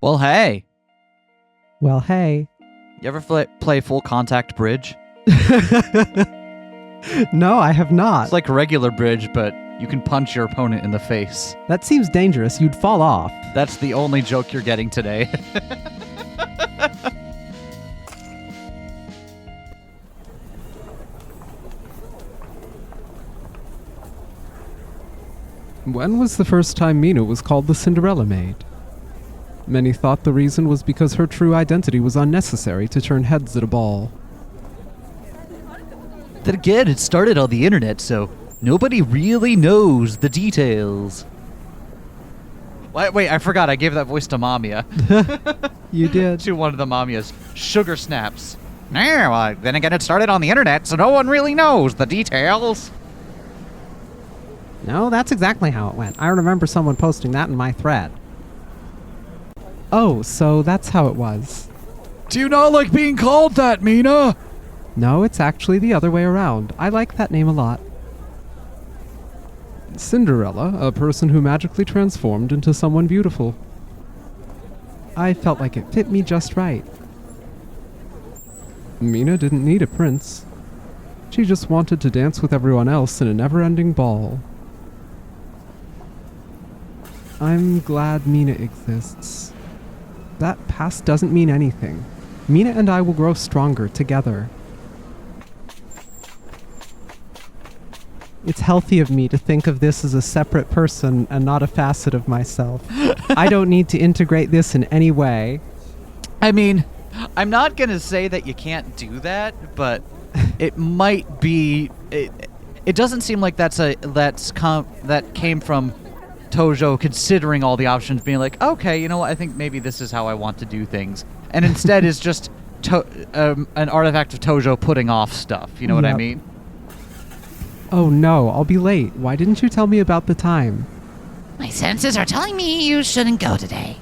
Well, hey. Well, hey. You ever play full contact bridge? No, I have not. It's like regular bridge, but you can punch your opponent in the face. That seems dangerous. You'd fall off. That's the only joke you're getting today. When was the first time Mina was called the Cinderella Maid? Many thought the reason was because her true identity was unnecessary to turn heads at a ball. Then again, it started on the internet, so nobody really knows the details. Wait, I forgot. I gave that voice to MAMIYA. You did. To one of the MAMIYAs. Sugar snaps. Yeah, well, then again, it started on the internet, so no one really knows the details. No, that's exactly how it went. I remember someone posting that in my thread. Oh, so that's how it was. Do you not like being called that, Mina? No, it's actually the other way around. I like that name a lot. Cinderella, a person who magically transformed into someone beautiful. I felt like it fit me just right. Mina didn't need a prince. She just wanted to dance with everyone else in a never-ending ball. I'm glad Mina exists. That past doesn't mean anything. Mina and I will grow stronger together. It's healthy of me to think of this as a separate person and not a facet of myself. I don't need to integrate this in any way. I mean, I'm not going to say that you can't do that, but it might be... It doesn't seem like that came from Tojo considering all the options, being like, okay, you know what, I think maybe this is how I want to do things. And instead is just an artifact of Tojo putting off stuff, you know what I mean? Oh no, I'll be late. Why didn't you tell me about the time? My senses are telling me you shouldn't go today.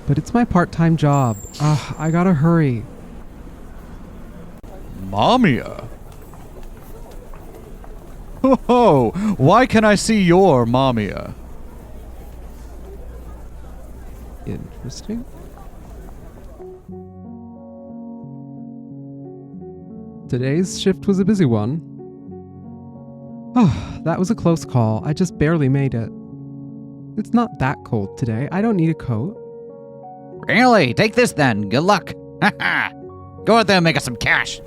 But it's my part-time job. Ugh, I gotta hurry. MAMIYA? Oh, why can I see your MAMIYA? Interesting. Today's shift was a busy one. Oh, that was a close call. I just barely made it. It's not that cold today. I don't need a coat. Really? Take this then. Good luck. Go out there and make us some cash.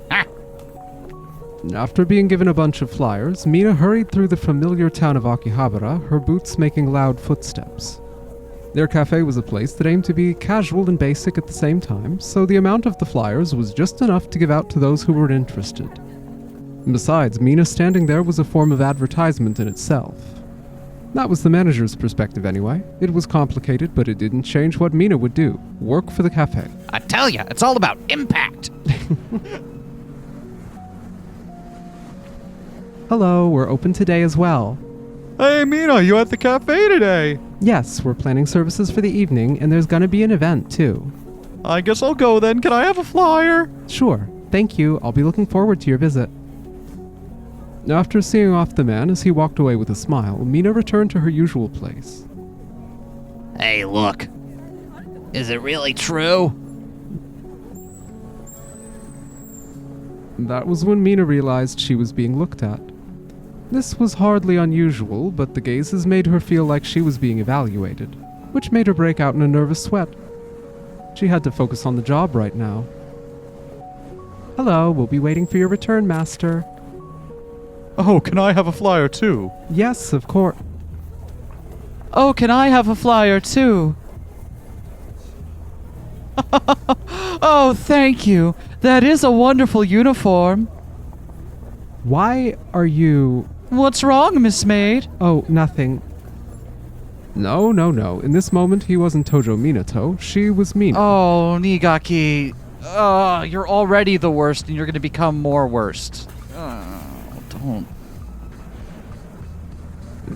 After being given a bunch of flyers, Mina hurried through the familiar town of Akihabara, her boots making loud footsteps. Their cafe was a place that aimed to be casual and basic at the same time, so the amount of the flyers was just enough to give out to those who were interested. Besides, Mina standing there was a form of advertisement in itself. That was the manager's perspective anyway. It was complicated, but it didn't change what Mina would do. Work for the cafe. I tell ya, it's all about impact. Hello, we're open today as well. Hey, Mina, you at the cafe today? Yes, we're planning services for the evening, and there's gonna be an event too. I guess I'll go then. Can I have a flyer? Sure, thank you. I'll be looking forward to your visit. After seeing off the man as he walked away with a smile, Mina returned to her usual place. Hey, look. Is it really true? That was when Mina realized she was being looked at. This was hardly unusual, but the gazes made her feel like she was being evaluated, which made her break out in a nervous sweat. She had to focus on the job right now. Hello, we'll be waiting for your return, Master. Oh, can I have a flyer too? Yes, of course. Oh, can I have a flyer too? Oh, thank you. That is a wonderful uniform. Why are you... What's wrong, Miss Maid? Oh, nothing. No. In this moment, he wasn't Tojo Minato. She was Mina. Oh, Nigaki. You're already the worst, and you're going to become more worst. Don't.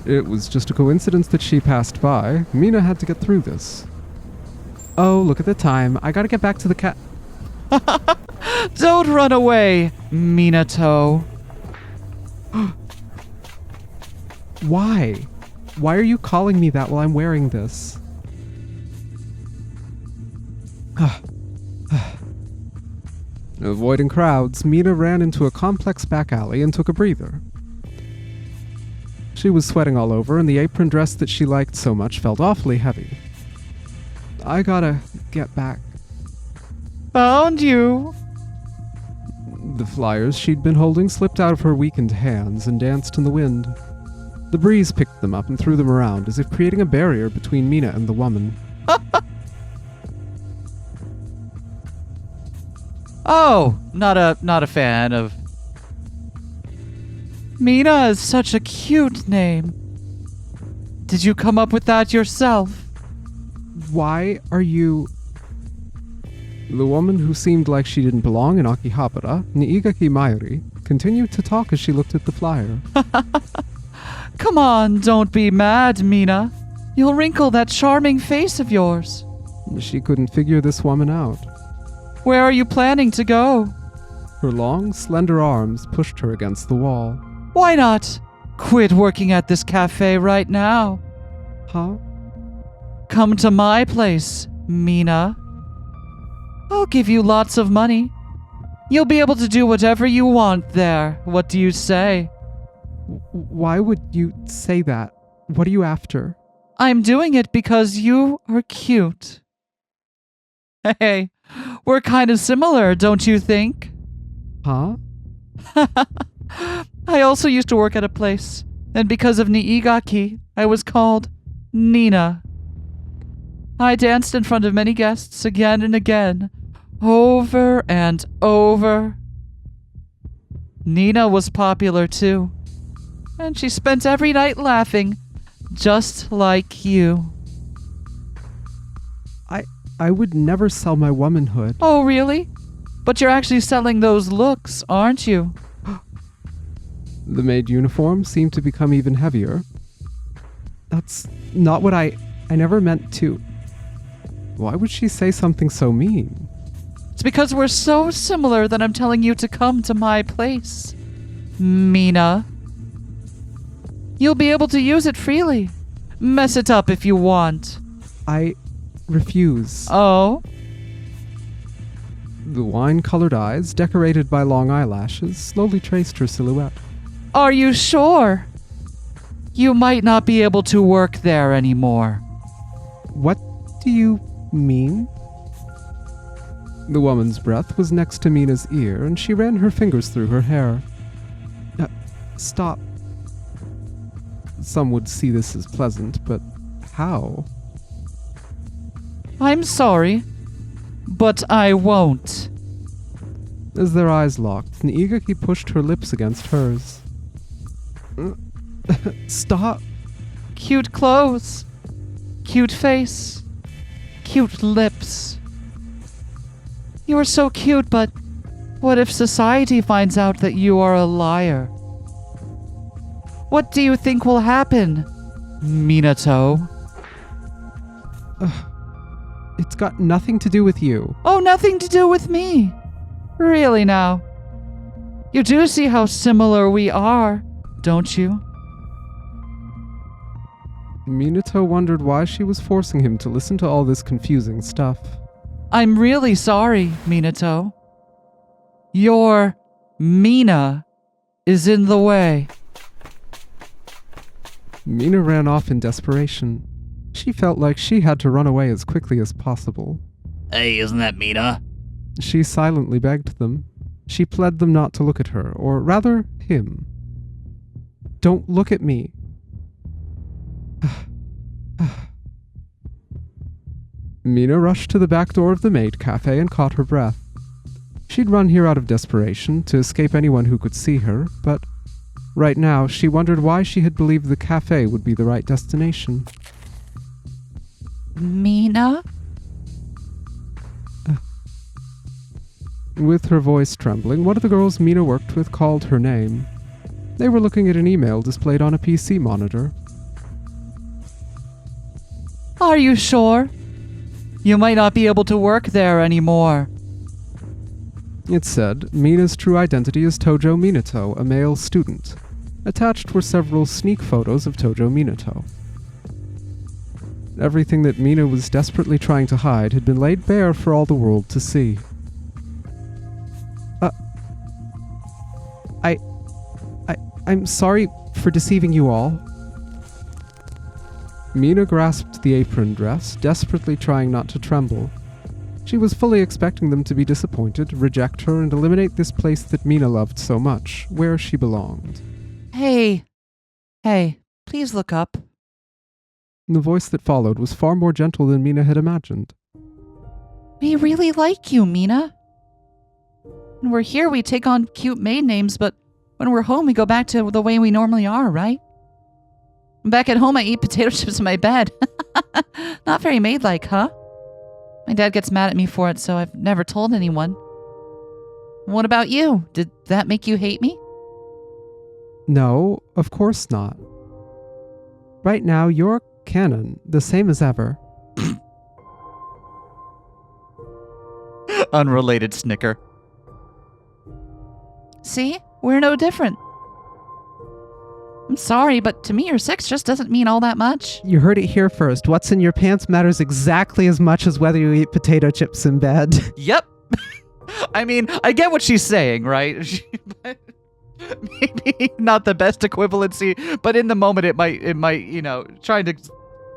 It was just a coincidence that she passed by. Mina had to get through this. Oh, look at the time. I gotta get back to the cat. Don't run away, Minato. Why? Why are you calling me that while I'm wearing this? Avoiding crowds, Mina ran into a complex back alley and took a breather. She was sweating all over, and the apron dress that she liked so much felt awfully heavy. I gotta get back. Found you! The flyers she'd been holding slipped out of her weakened hands and danced in the wind. The breeze picked them up and threw them around, as if creating a barrier between Mina and the woman. Oh, not a fan of... Mina is such a cute name. Did you come up with that yourself? Why are you... The woman, who seemed like she didn't belong in Akihabara, Niigaki Mayuri, continued to talk as she looked at the flyer. Come on, don't be mad, Mina. You'll wrinkle that charming face of yours. She couldn't figure this woman out. Where are you planning to go? Her long, slender arms pushed her against the wall. Why not quit working at this cafe right now? Huh? Come to my place, Mina. I'll give you lots of money. You'll be able to do whatever you want there. What do you say? Why would you say that? What are you after? I'm doing it because you are cute. Hey, we're kind of similar, don't you think? Huh? I also used to work at a place, and because of Niigaki, I was called Nina. I danced in front of many guests again and again, over and over. Nina was popular too, and she spent every night laughing, just like you. I would never sell my womanhood. Oh, really? But you're actually selling those looks, aren't you? The maid uniform seemed to become even heavier. That's not what I never meant to. Why would she say something so mean? It's because we're so similar that I'm telling you to come to my place, Mina. You'll be able to use it freely. Mess it up if you want. I refuse. Oh? The wine-colored eyes, decorated by long eyelashes, slowly traced her silhouette. Are you sure? You might not be able to work there anymore. What do you mean? The woman's breath was next to Mina's ear, and she ran her fingers through her hair. Stop. Some would see this as pleasant, but how? I'm sorry, but I won't. As their eyes locked, Niigaki pushed her lips against hers. Stop. Cute clothes, cute face, cute lips. You are so cute, but what if society finds out that you are a liar? What do you think will happen, Minato? It's got nothing to do with you. Oh, nothing to do with me. Really now. You do see how similar we are, don't you? Minato wondered why she was forcing him to listen to all this confusing stuff. I'm really sorry, Minato. Your Mina is in the way. Mina ran off in desperation. She felt like she had to run away as quickly as possible. Hey, isn't that Mina? She silently begged them. She pled them not to look at her, or rather, him. Don't look at me. Mina rushed to the back door of the maid cafe and caught her breath. She'd run here out of desperation, to escape anyone who could see her, but right now she wondered why she had believed the cafe would be the right destination. Mina? With her voice trembling, one of the girls Mina worked with called her name. They were looking at an email displayed on a PC monitor. Are you sure? You might not be able to work there anymore. It said, Mina's true identity is Tojo Minato, a male student. Attached were several sneak photos of Tojo Minato. Everything that Mina was desperately trying to hide had been laid bare for all the world to see. I'm sorry for deceiving you all. Mina grasped the apron dress, desperately trying not to tremble. She was fully expecting them to be disappointed, reject her, and eliminate this place that Mina loved so much, where she belonged. Hey, please look up. The voice that followed was far more gentle than Mina had imagined. We really like you, Mina. When we're here, we take on cute maid names, but when we're home, we go back to the way we normally are, right? Back at home, I eat potato chips in my bed. Not very maid-like, huh? My dad gets mad at me for it, so I've never told anyone. What about you? Did that make you hate me? No, of course not. Right now, you're canon, the same as ever. Unrelated snicker. See? We're no different. I'm sorry, but to me your sex just doesn't mean all that much. You heard it here first. What's in your pants matters exactly as much as whether you eat potato chips in bed. Yep. I mean, I get what she's saying, right? Maybe not the best equivalency, but in the moment it might, trying to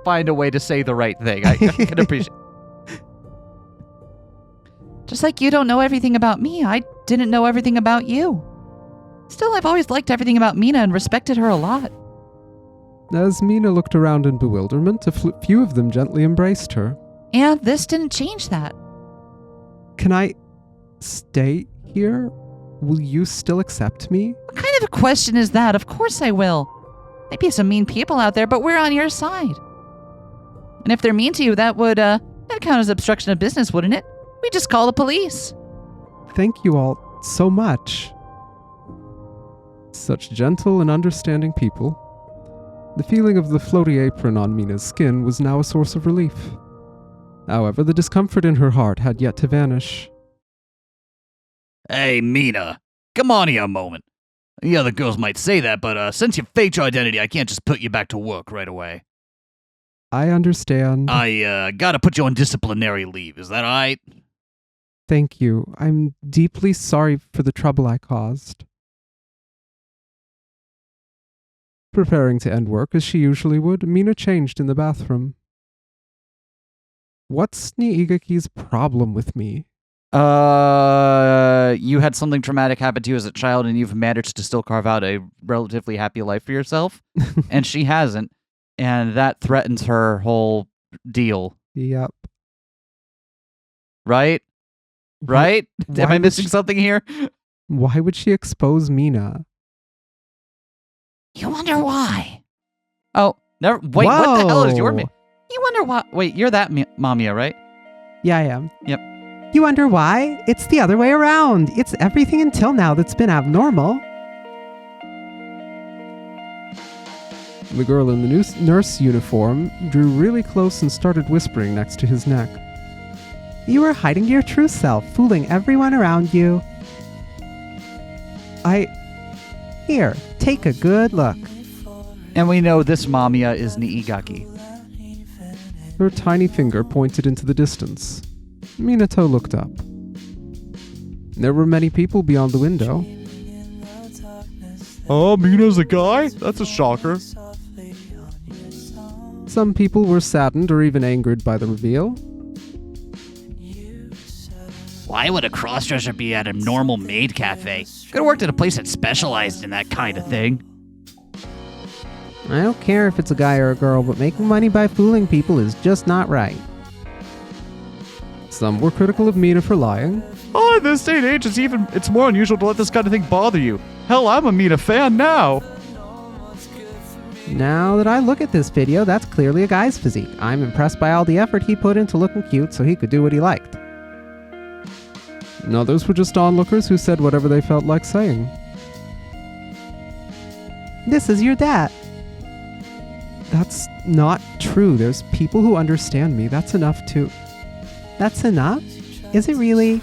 find a way to say the right thing. I can appreciate. Just like you don't know everything about me, I didn't know everything about you. Still, I've always liked everything about Mina and respected her a lot. As Mina looked around in bewilderment, a few of them gently embraced her. And this didn't change that. Can I stay here? Will you still accept me? What kind of a question is that? Of course I will. Might be some mean people out there, but we're on your side. And if they're mean to you, that'd count as obstruction of business, wouldn't it? We just call the police. Thank you all so much. Such gentle and understanding people. The feeling of the floaty apron on Mina's skin was now a source of relief. However, the discomfort in her heart had yet to vanish. Hey, Mina. Come on here a moment. The other girls might say that, but since you faked your identity, I can't just put you back to work right away. I understand. I gotta put you on disciplinary leave. Is that alright? Thank you. I'm deeply sorry for the trouble I caused. Preparing to end work as she usually would, Mina changed in the bathroom. What's Niigaki's problem with me? You had something traumatic happen to you as a child and you've managed to still carve out a relatively happy life for yourself. And she hasn't. And that threatens her whole deal. Yep. Right? Right? Am I missing something here? Why would she expose Mina? You wonder why. Oh, never. Wait, what the hell is your name? You wonder why. Wait, you're that Mamiya, right? Yeah, I am. Yep. You wonder why? It's the other way around. It's everything until now that's been abnormal. The girl in the nurse uniform drew really close and started whispering next to his neck. You were hiding your true self, fooling everyone around you. Here, take a good look. And we know this Mamiya is Niigaki. Her tiny finger pointed into the distance. Minato looked up. There were many people beyond the window. Oh, Mina's a guy? That's a shocker. Some people were saddened or even angered by the reveal. Why would a crossdresser be at a normal maid cafe? Could have worked at a place that specialized in that kind of thing. I don't care if it's a guy or a girl, but making money by fooling people is just not right. Some were critical of Mina for lying. Oh, in this day and age, it's more unusual to let this kind of thing bother you. Hell, I'm a Mina fan now. Now that I look at this video, that's clearly a guy's physique. I'm impressed by all the effort he put into looking cute so he could do what he liked. And others were just onlookers who said whatever they felt like saying. This is your dad. That's not true. There's people who understand me. That's enough to... That's enough? Is it really?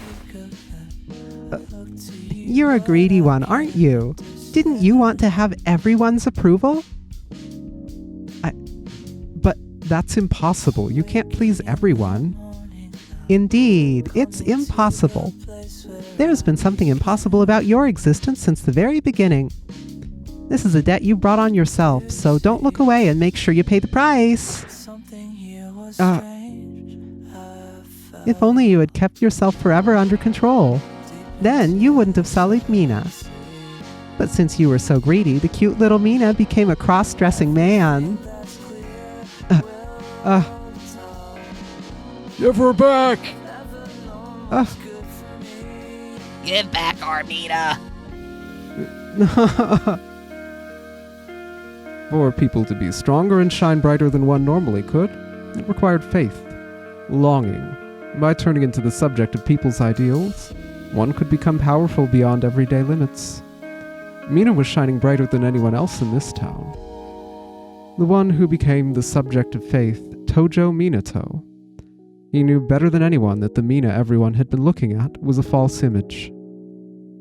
You're a greedy one, aren't you? Didn't you want to have everyone's approval? That's impossible. You can't please everyone. Indeed, it's impossible. There's been something impossible about your existence since the very beginning. This is a debt you brought on yourself, so don't look away and make sure you pay the price. If only you had kept yourself forever under control. Then you wouldn't have sullied Mina. But since you were so greedy, the cute little Mina became a cross-dressing man. Give her back! Give back Armida. For people to be stronger and shine brighter than one normally could, it required faith, longing. By turning into the subject of people's ideals, one could become powerful beyond everyday limits. Mina was shining brighter than anyone else in this town. The one who became the subject of faith, Tojo Minato. He knew better than anyone that the Mina everyone had been looking at was a false image.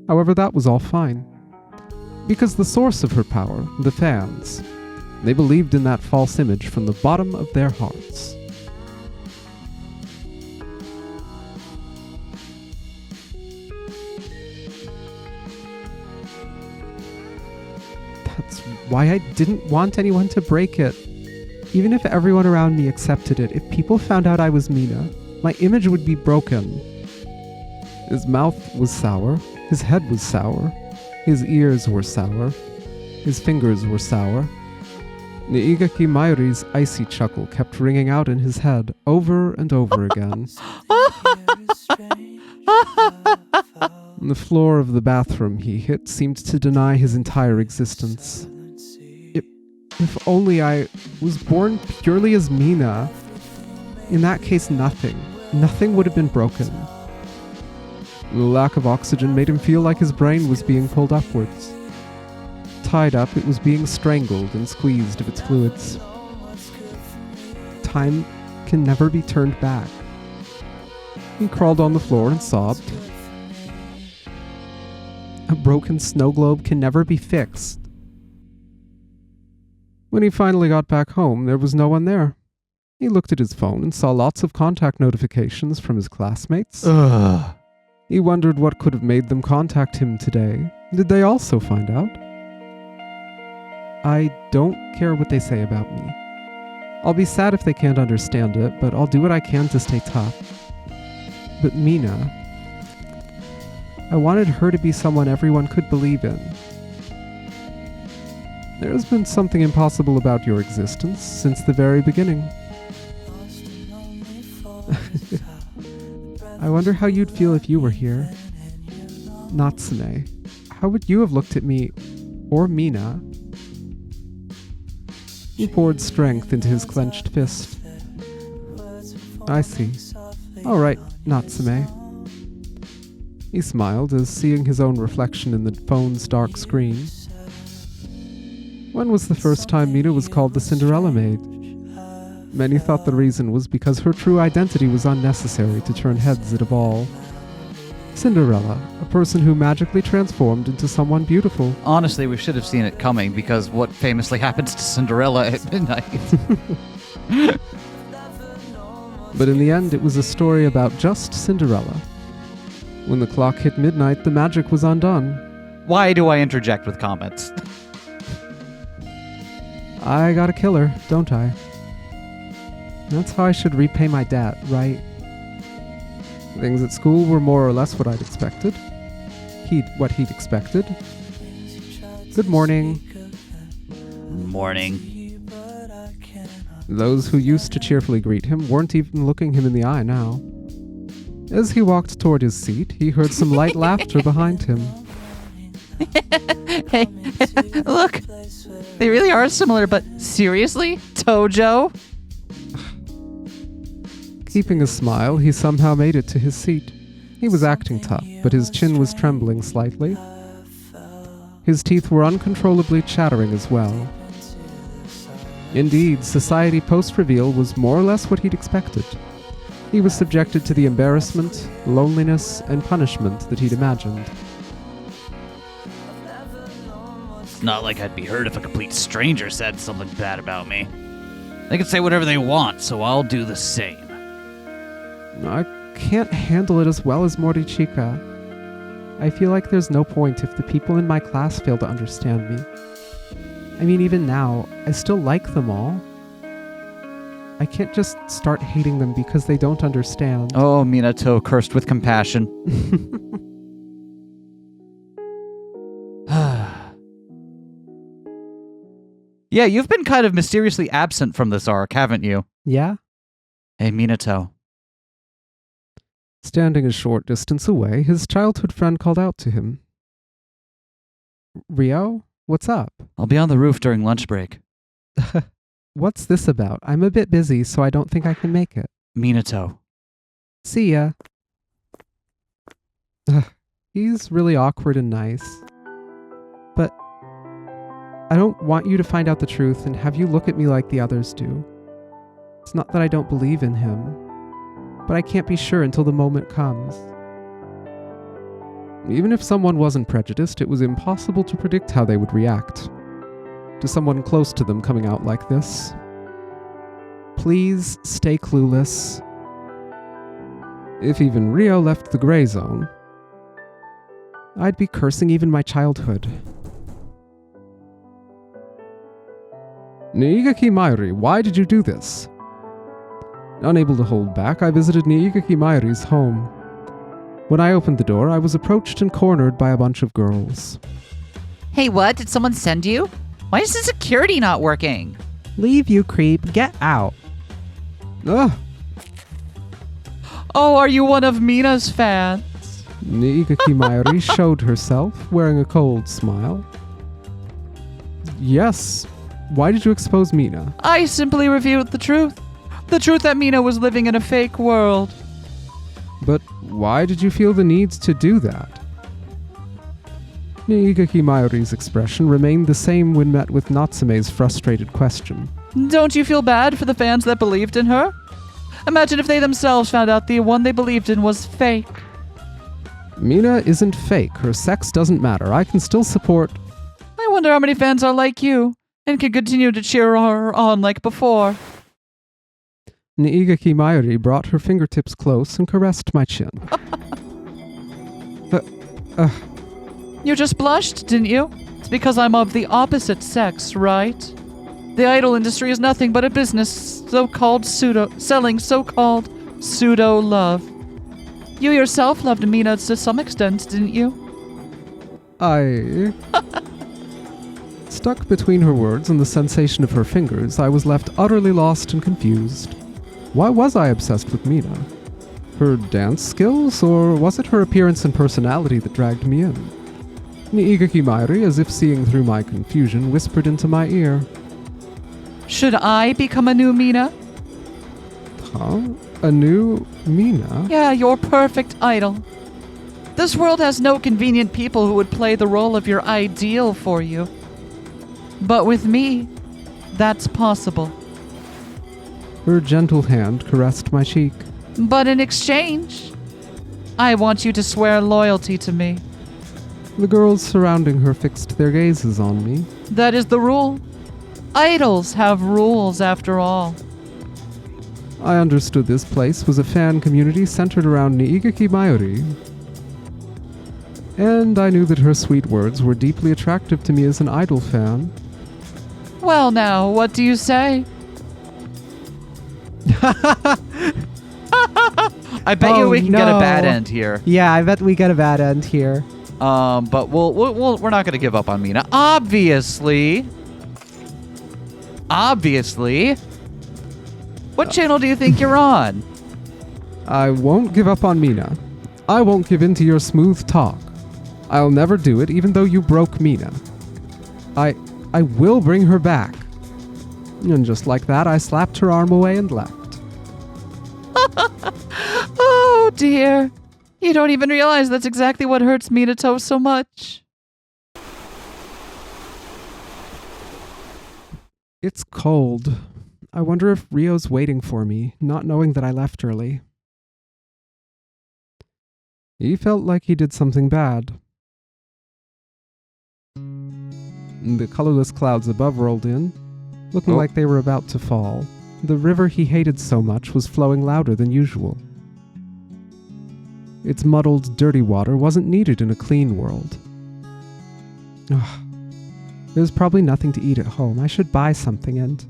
However, that was all fine. Because the source of her power, the fans, they believed in that false image from the bottom of their hearts. That's why I didn't want anyone to break it. Even if everyone around me accepted it, if people found out I was Mina, my image would be broken. His mouth was sour, his head was sour, his ears were sour, his fingers were sour. Niigaki Mayuri's icy chuckle kept ringing out in his head over and over again. The floor of the bathroom he hit seemed to deny his entire existence. If only I was born purely as Mina. In that case, nothing would have been broken. The lack of oxygen made him feel like his brain was being pulled upwards. Tied up, it was being strangled and squeezed of its fluids. Time can never be turned back. He crawled on the floor and sobbed. A broken snow globe can never be fixed. When he finally got back home, there was no one there. He looked at his phone and saw lots of contact notifications from his classmates. He wondered what could have made them contact him today. Did they also find out? I don't care what they say about me. I'll be sad if they can't understand it, but I'll do what I can to stay tough. But Mina, I wanted her to be someone everyone could believe in. There's been something impossible about your existence since the very beginning. I wonder how you'd feel if you were here. Natsume, how would you have looked at me, or Mina? He poured strength into his clenched fist. I see. All right, Natsume. He smiled as seeing his own reflection in the phone's dark screen. When was the first time Mina was called the Cinderella maid? Many thought the reason was because her true identity was unnecessary to turn heads at a ball. Cinderella, a person who magically transformed into someone beautiful. Honestly, we should have seen it coming, because what famously happens to Cinderella at midnight? But in the end, it was a story about just Cinderella. When the clock hit midnight, the magic was undone. Why do I interject with comments? I gotta kill her, don't I? That's how I should repay my debt, right? Things at school were more or less what I'd expected. What he'd expected. Good morning. Morning. Those who used to cheerfully greet him weren't even looking him in the eye now. As he walked toward his seat, he heard some light laughter behind him. Hey, look! They really are similar, but seriously? Tojo? Keeping a smile, he somehow made it to his seat. He was acting tough, but his chin was trembling slightly. His teeth were uncontrollably chattering as well. Indeed, society post-reveal was more or less what he'd expected. He was subjected to the embarrassment, loneliness, and punishment that he'd imagined. It's not like I'd be hurt if a complete stranger said something bad about me. They can say whatever they want, so I'll do the same. I can't handle it as well as Morichika. I feel like there's no point if the people in my class fail to understand me. I mean, even now, I still like them all. I can't just start hating them because they don't understand. Oh, Minato, cursed with compassion. Yeah, you've been kind of mysteriously absent from this arc, haven't you? Yeah? Hey, Minato. Standing a short distance away, his childhood friend called out to him. Ryo, what's up? I'll be on the roof during lunch break. What's this about? I'm a bit busy, so I don't think I can make it. Minato. See ya. He's really awkward and nice. But I don't want you to find out the truth and have you look at me like the others do. It's not that I don't believe in him, but I can't be sure until the moment comes. Even if someone wasn't prejudiced, it was impossible to predict how they would react to someone close to them coming out like this. Please stay clueless. If even Ryo left the gray zone, I'd be cursing even my childhood. Niigaki Mayuri, why did you do this? Unable to hold back, I visited Niigaki Mayuri's home. When I opened the door, I was approached and cornered by a bunch of girls. Hey, what? Did someone send you? Why is the security not working? Leave, you creep. Get out. Ugh! Oh, are you one of Mina's fans? Niigaki Mayuri showed herself, wearing a cold smile. Yes. Why did you expose Mina? I simply revealed the truth. The truth that Mina was living in a fake world. But why did you feel the need to do that? Niigaki Mayuri's expression remained the same when met with Natsume's frustrated question. Don't you feel bad for the fans that believed in her? Imagine if they themselves found out the one they believed in was fake. Mina isn't fake. Her sex doesn't matter. I can still support... I wonder how many fans are like you and can continue to cheer her on like before. Niigaki Mayuri brought her fingertips close and caressed my chin. You just blushed, didn't you? It's because I'm of the opposite sex, right? The idol industry is nothing but a business selling so-called pseudo-love. You yourself loved Mina to some extent, didn't you? I... Stuck between her words and the sensation of her fingers, I was left utterly lost and confused. Why was I obsessed with Mina? Her dance skills, or was it her appearance and personality that dragged me in? Niigaki Mayuri, as if seeing through my confusion, whispered into my ear. Should I become a new Mina? Huh? A new Mina? Yeah, your perfect idol. This world has no convenient people who would play the role of your ideal for you. But with me, that's possible. Her gentle hand caressed my cheek. But in exchange, I want you to swear loyalty to me. The girls surrounding her fixed their gazes on me. That is the rule. Idols have rules, after all. I understood this place was a fan community centered around Niigaki Mayuri. And I knew that her sweet words were deeply attractive to me as an idol fan. Well now, what do you say? I bet you we can get a bad end here. Yeah, I bet we get a bad end here. But we're not going to give up on Mina. Obviously. What channel do you think you're on? I won't give up on Mina. I won't give in to your smooth talk. I'll never do it, even though you broke Mina. I will bring her back. And just like that, I slapped her arm away and left. Oh dear. You don't even realize that's exactly what hurts Minato so much. It's cold. I wonder if Ryo's waiting for me, not knowing that I left early. He felt like he did something bad. The colorless clouds above rolled in, looking like they were about to fall. the river he hated so much was flowing louder than usual. Its muddled, dirty water wasn't needed in a clean world. Ugh. There's probably nothing to eat at home. I should buy something and...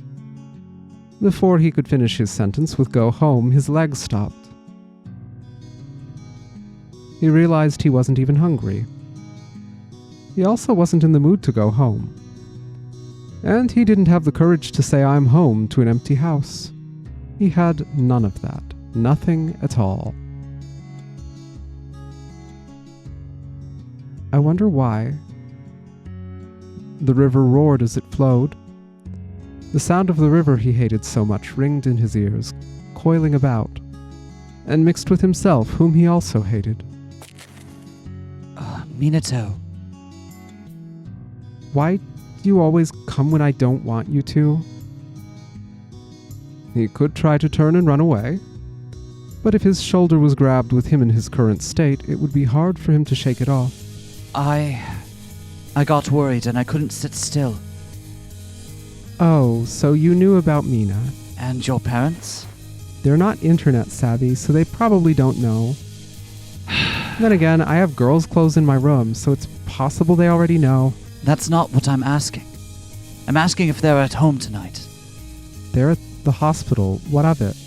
Before he could finish his sentence with go home, his legs stopped. He realized he wasn't even hungry. He also wasn't in the mood to go home. And he didn't have the courage to say I'm home to an empty house. He had none of that. Nothing at all. I wonder why. The river roared as it flowed. The sound of the river he hated so much ringed in his ears, coiling about, and mixed with himself, whom he also hated. Minato. Why do you always come when I don't want you to? He could try to turn and run away, but if his shoulder was grabbed with him in his current state, it would be hard for him to shake it off. I got worried and I couldn't sit still. Oh, so you knew about Mina. And your parents? They're not internet savvy, so they probably don't know. Then again, I have girls' clothes in my room, so it's possible they already know. That's not what I'm asking. I'm asking if they're at home tonight. They're at the hospital. What of it?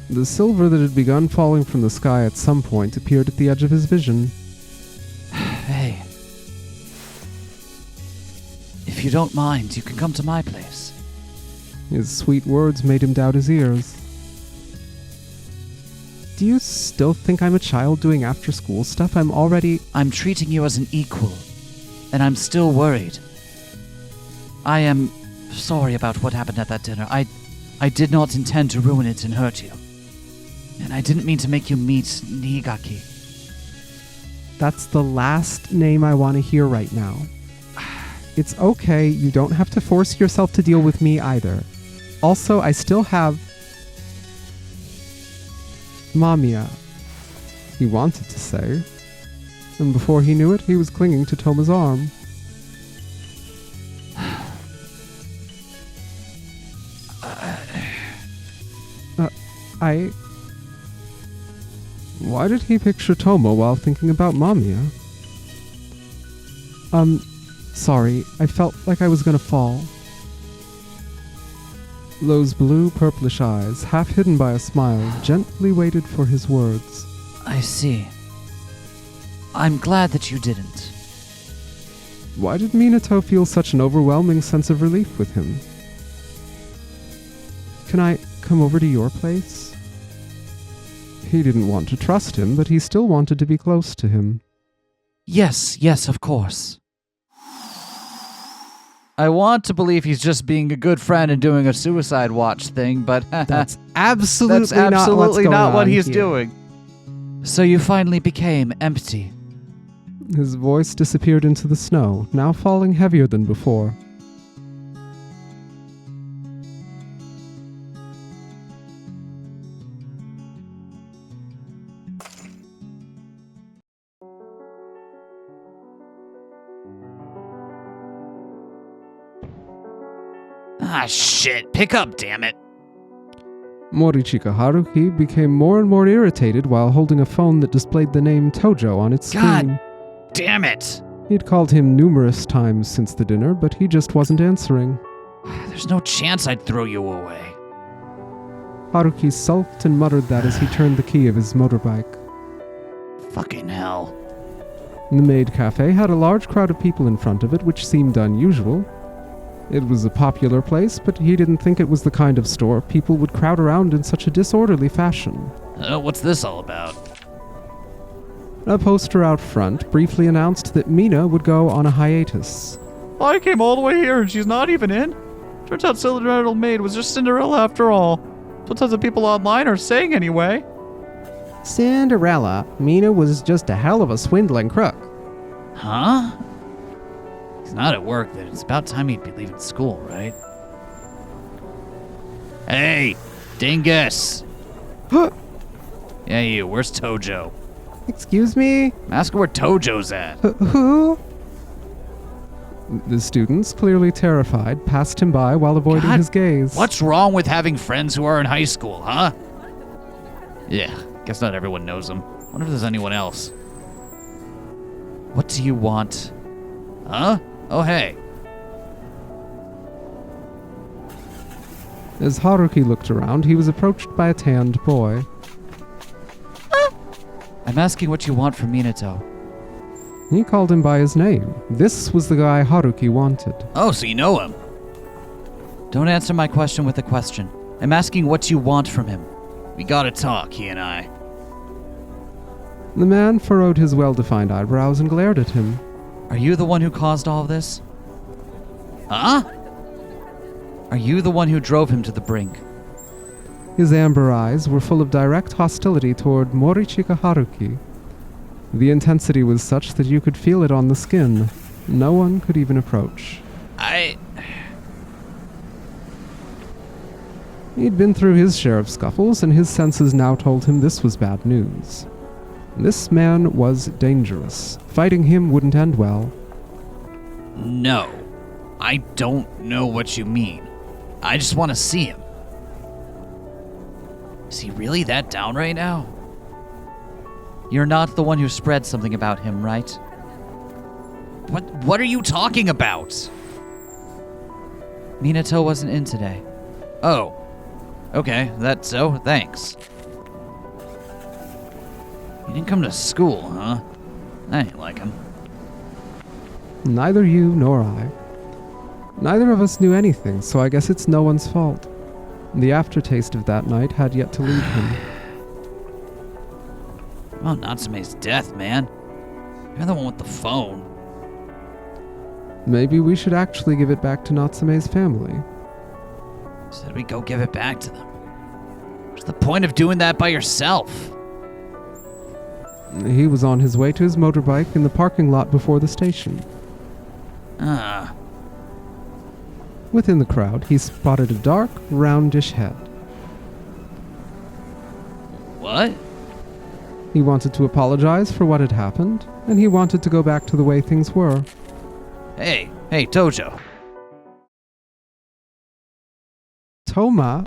The silver that had begun falling from the sky at some point appeared at the edge of his vision. Hey. If you don't mind, you can come to my place. His sweet words made him doubt his ears. Do you still think I'm a child doing after-school stuff? I'm treating you as an equal, and I'm still worried. I am sorry about what happened at that dinner. I did not intend to ruin it and hurt you. And I didn't mean to make you meet Nigaki. That's the last name I want to hear right now. It's okay, you don't have to force yourself to deal with me either. Also, I still have... MAMIYA, he wanted to say. And before he knew it, he was clinging to Toma's arm. Why did he picture Toma while thinking about MAMIYA? Sorry, I felt like I was gonna fall. Those blue, purplish eyes, half hidden by a smile, gently waited for his words. I see. I'm glad that you didn't. Why did Minato feel such an overwhelming sense of relief with him? Can I come over to your place? He didn't want to trust him, but he still wanted to be close to him. Yes, of course. I want to believe he's just being a good friend and doing a suicide watch thing, but That's absolutely not what he's here. doing. So you finally became empty. His voice disappeared into the snow, now falling heavier than before. Ah, shit. Pick up, damn it. Morichika Haruhi became more and more irritated while holding a phone that displayed the name Tojo on its screen. God damn it. He'd called him numerous times since the dinner, but he just wasn't answering. There's no chance I'd throw you away. Haruhi sulked and muttered that as he turned the key of his motorbike. Fucking hell. The maid cafe had a large crowd of people in front of it, which seemed unusual. It was a popular place, but he didn't think it was the kind of store people would crowd around in such a disorderly fashion. What's this all about? A poster out front briefly announced that Mina would go on a hiatus. I came all the way here and she's not even in. Turns out Cinderella Maid was just Cinderella after all. What tons of people online are saying anyway. Cinderella, Mina was just a hell of a swindling crook. Huh? He's not at work, then it's about time he'd be leaving school, right? Hey, dingus! Yeah, you, where's Tojo? Excuse me? Ask her where Tojo's at. Who? The students, clearly terrified, passed him by while avoiding God, his gaze. What's wrong with having friends who are in high school, huh? Yeah, guess not everyone knows him. Wonder if there's anyone else. What do you want? Huh? Oh, hey. As Haruki looked around, he was approached by a tanned boy. I'm asking what you want from Minato. He called him by his name. This was the guy Haruki wanted. Oh, so you know him. Don't answer my question with a question. I'm asking what you want from him. We gotta talk, he and I. The man furrowed his well-defined eyebrows and glared at him. Are you the one who caused all of this? Huh? Are you the one who drove him to the brink? His amber eyes were full of direct hostility toward Morichika Haruki. The intensity was such that you could feel it on the skin. No one could even approach. He'd been through his share of scuffles, and his senses now told him this was bad news. This man was dangerous. Fighting him wouldn't end well. No. I don't know what you mean. I just want to see him. Is he really that down right now? You're not the one who spread something about him, right? What are you talking about? Minato wasn't in today. Oh. Okay, that's so. Thanks. He didn't come to school, huh? I ain't like him. Neither you nor I. Neither of us knew anything, so I guess it's no one's fault. The aftertaste of that night had yet to leave him. Oh, Natsume's death, man. You're the one with the phone. Maybe we should actually give it back to Natsume's family. Said we go give it back to them. What's the point of doing that by yourself? He was on his way to his motorbike in the parking lot before the station. Within the crowd, he spotted a dark, roundish head. What? He wanted to apologize for what had happened, and he wanted to go back to the way things were. Hey, Tojo. Toma!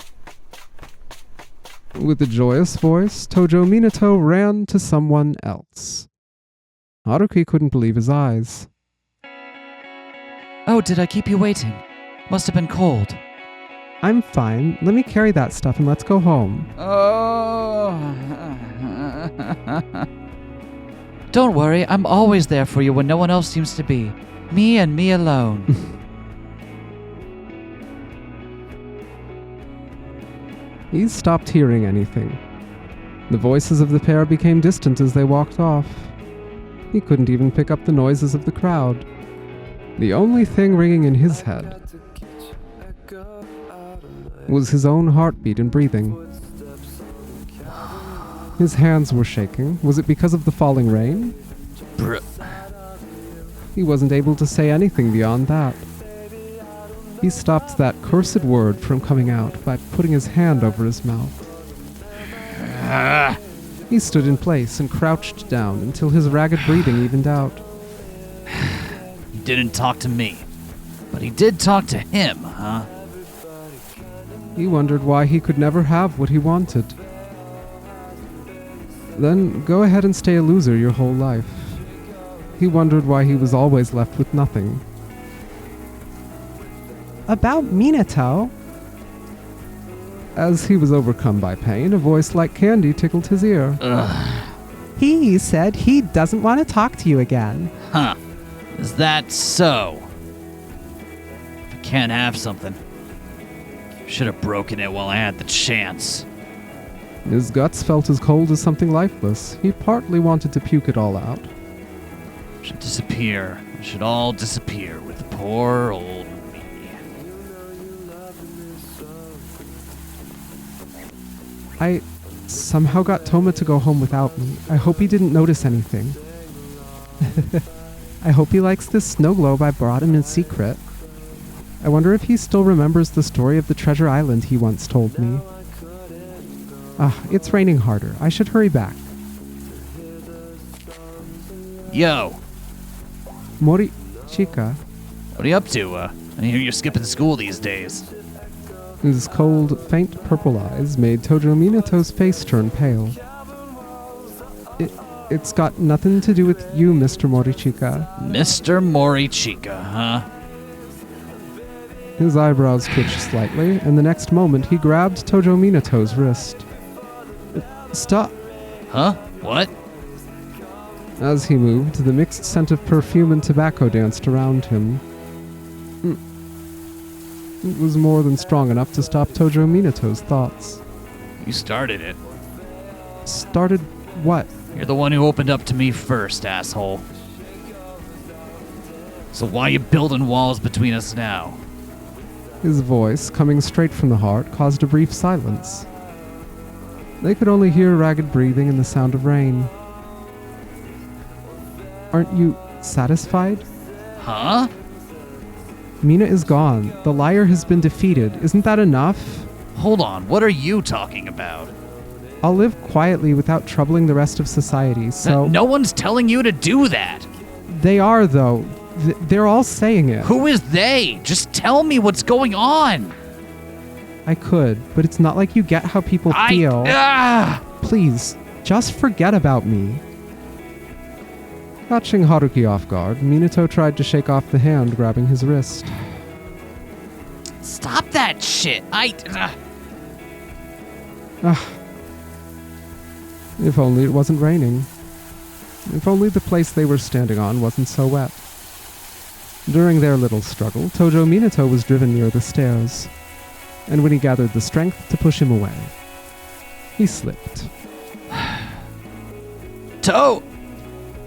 With a joyous voice, Tojo Minato ran to someone else. Haruki couldn't believe his eyes. Oh, did I keep you waiting? Must have been cold. I'm fine. Let me carry that stuff and let's go home. Oh. Don't worry, I'm always there for you when no one else seems to be. Me and me alone. He stopped hearing anything. The voices of the pair became distant as they walked off. He couldn't even pick up the noises of the crowd. The only thing ringing in his head was his own heartbeat and breathing. His hands were shaking. Was it because of the falling rain? He wasn't able to say anything beyond that. He stopped that cursed word from coming out by putting his hand over his mouth. He stood in place and crouched down until his ragged breathing evened out. He didn't talk to me, but he did talk to him, huh? He wondered why he could never have what he wanted. Then go ahead and stay a loser your whole life. He wondered why he was always left with nothing. About Minato? As he was overcome by pain, a voice like candy tickled his ear. He said he doesn't want to talk to you again. Huh. Is that so? If I can't have something, should have broken it while I had the chance. His guts felt as cold as something lifeless. He partly wanted to puke it all out. Should disappear. It should all disappear with poor old me. I somehow got Toma to go home without me. I hope he didn't notice anything. I hope he likes this snow globe I brought him in secret. I wonder if he still remembers the story of the treasure island he once told me. It's raining harder. I should hurry back. Yo. Mori... Chica. What are you up to? I hear you're skipping school these days. His cold, faint purple eyes made Tojo Minato's face turn pale. It's got nothing to do with you, Mr. Morichika. Mr. Morichika, huh? His eyebrows twitched slightly, and the next moment he grabbed Tojo Minato's wrist. Stop! Huh? What? As he moved, the mixed scent of perfume and tobacco danced around him. It was more than strong enough to stop Tojo Minato's thoughts. You started it. Started what? You're the one who opened up to me first, asshole. So why you building walls between us now? His voice, coming straight from the heart, caused a brief silence. They could only hear ragged breathing and the sound of rain. Aren't you satisfied? Huh? Mina is gone. The liar has been defeated. Isn't that enough? Hold on, what are you talking about? I'll live quietly without troubling the rest of society, so... No one's telling you to do that. They are, though. They're all saying it. Who is they? Just tell me what's going on. I could, but it's not like you get how people feel. Please, just forget about me. Catching Haruki off guard, Minato tried to shake off the hand grabbing his wrist. Stop that shit. If only it wasn't raining. If only the place they were standing on wasn't so wet. During their little struggle, Tojo Minato was driven near the stairs, and when he gathered the strength to push him away, he slipped. Toe!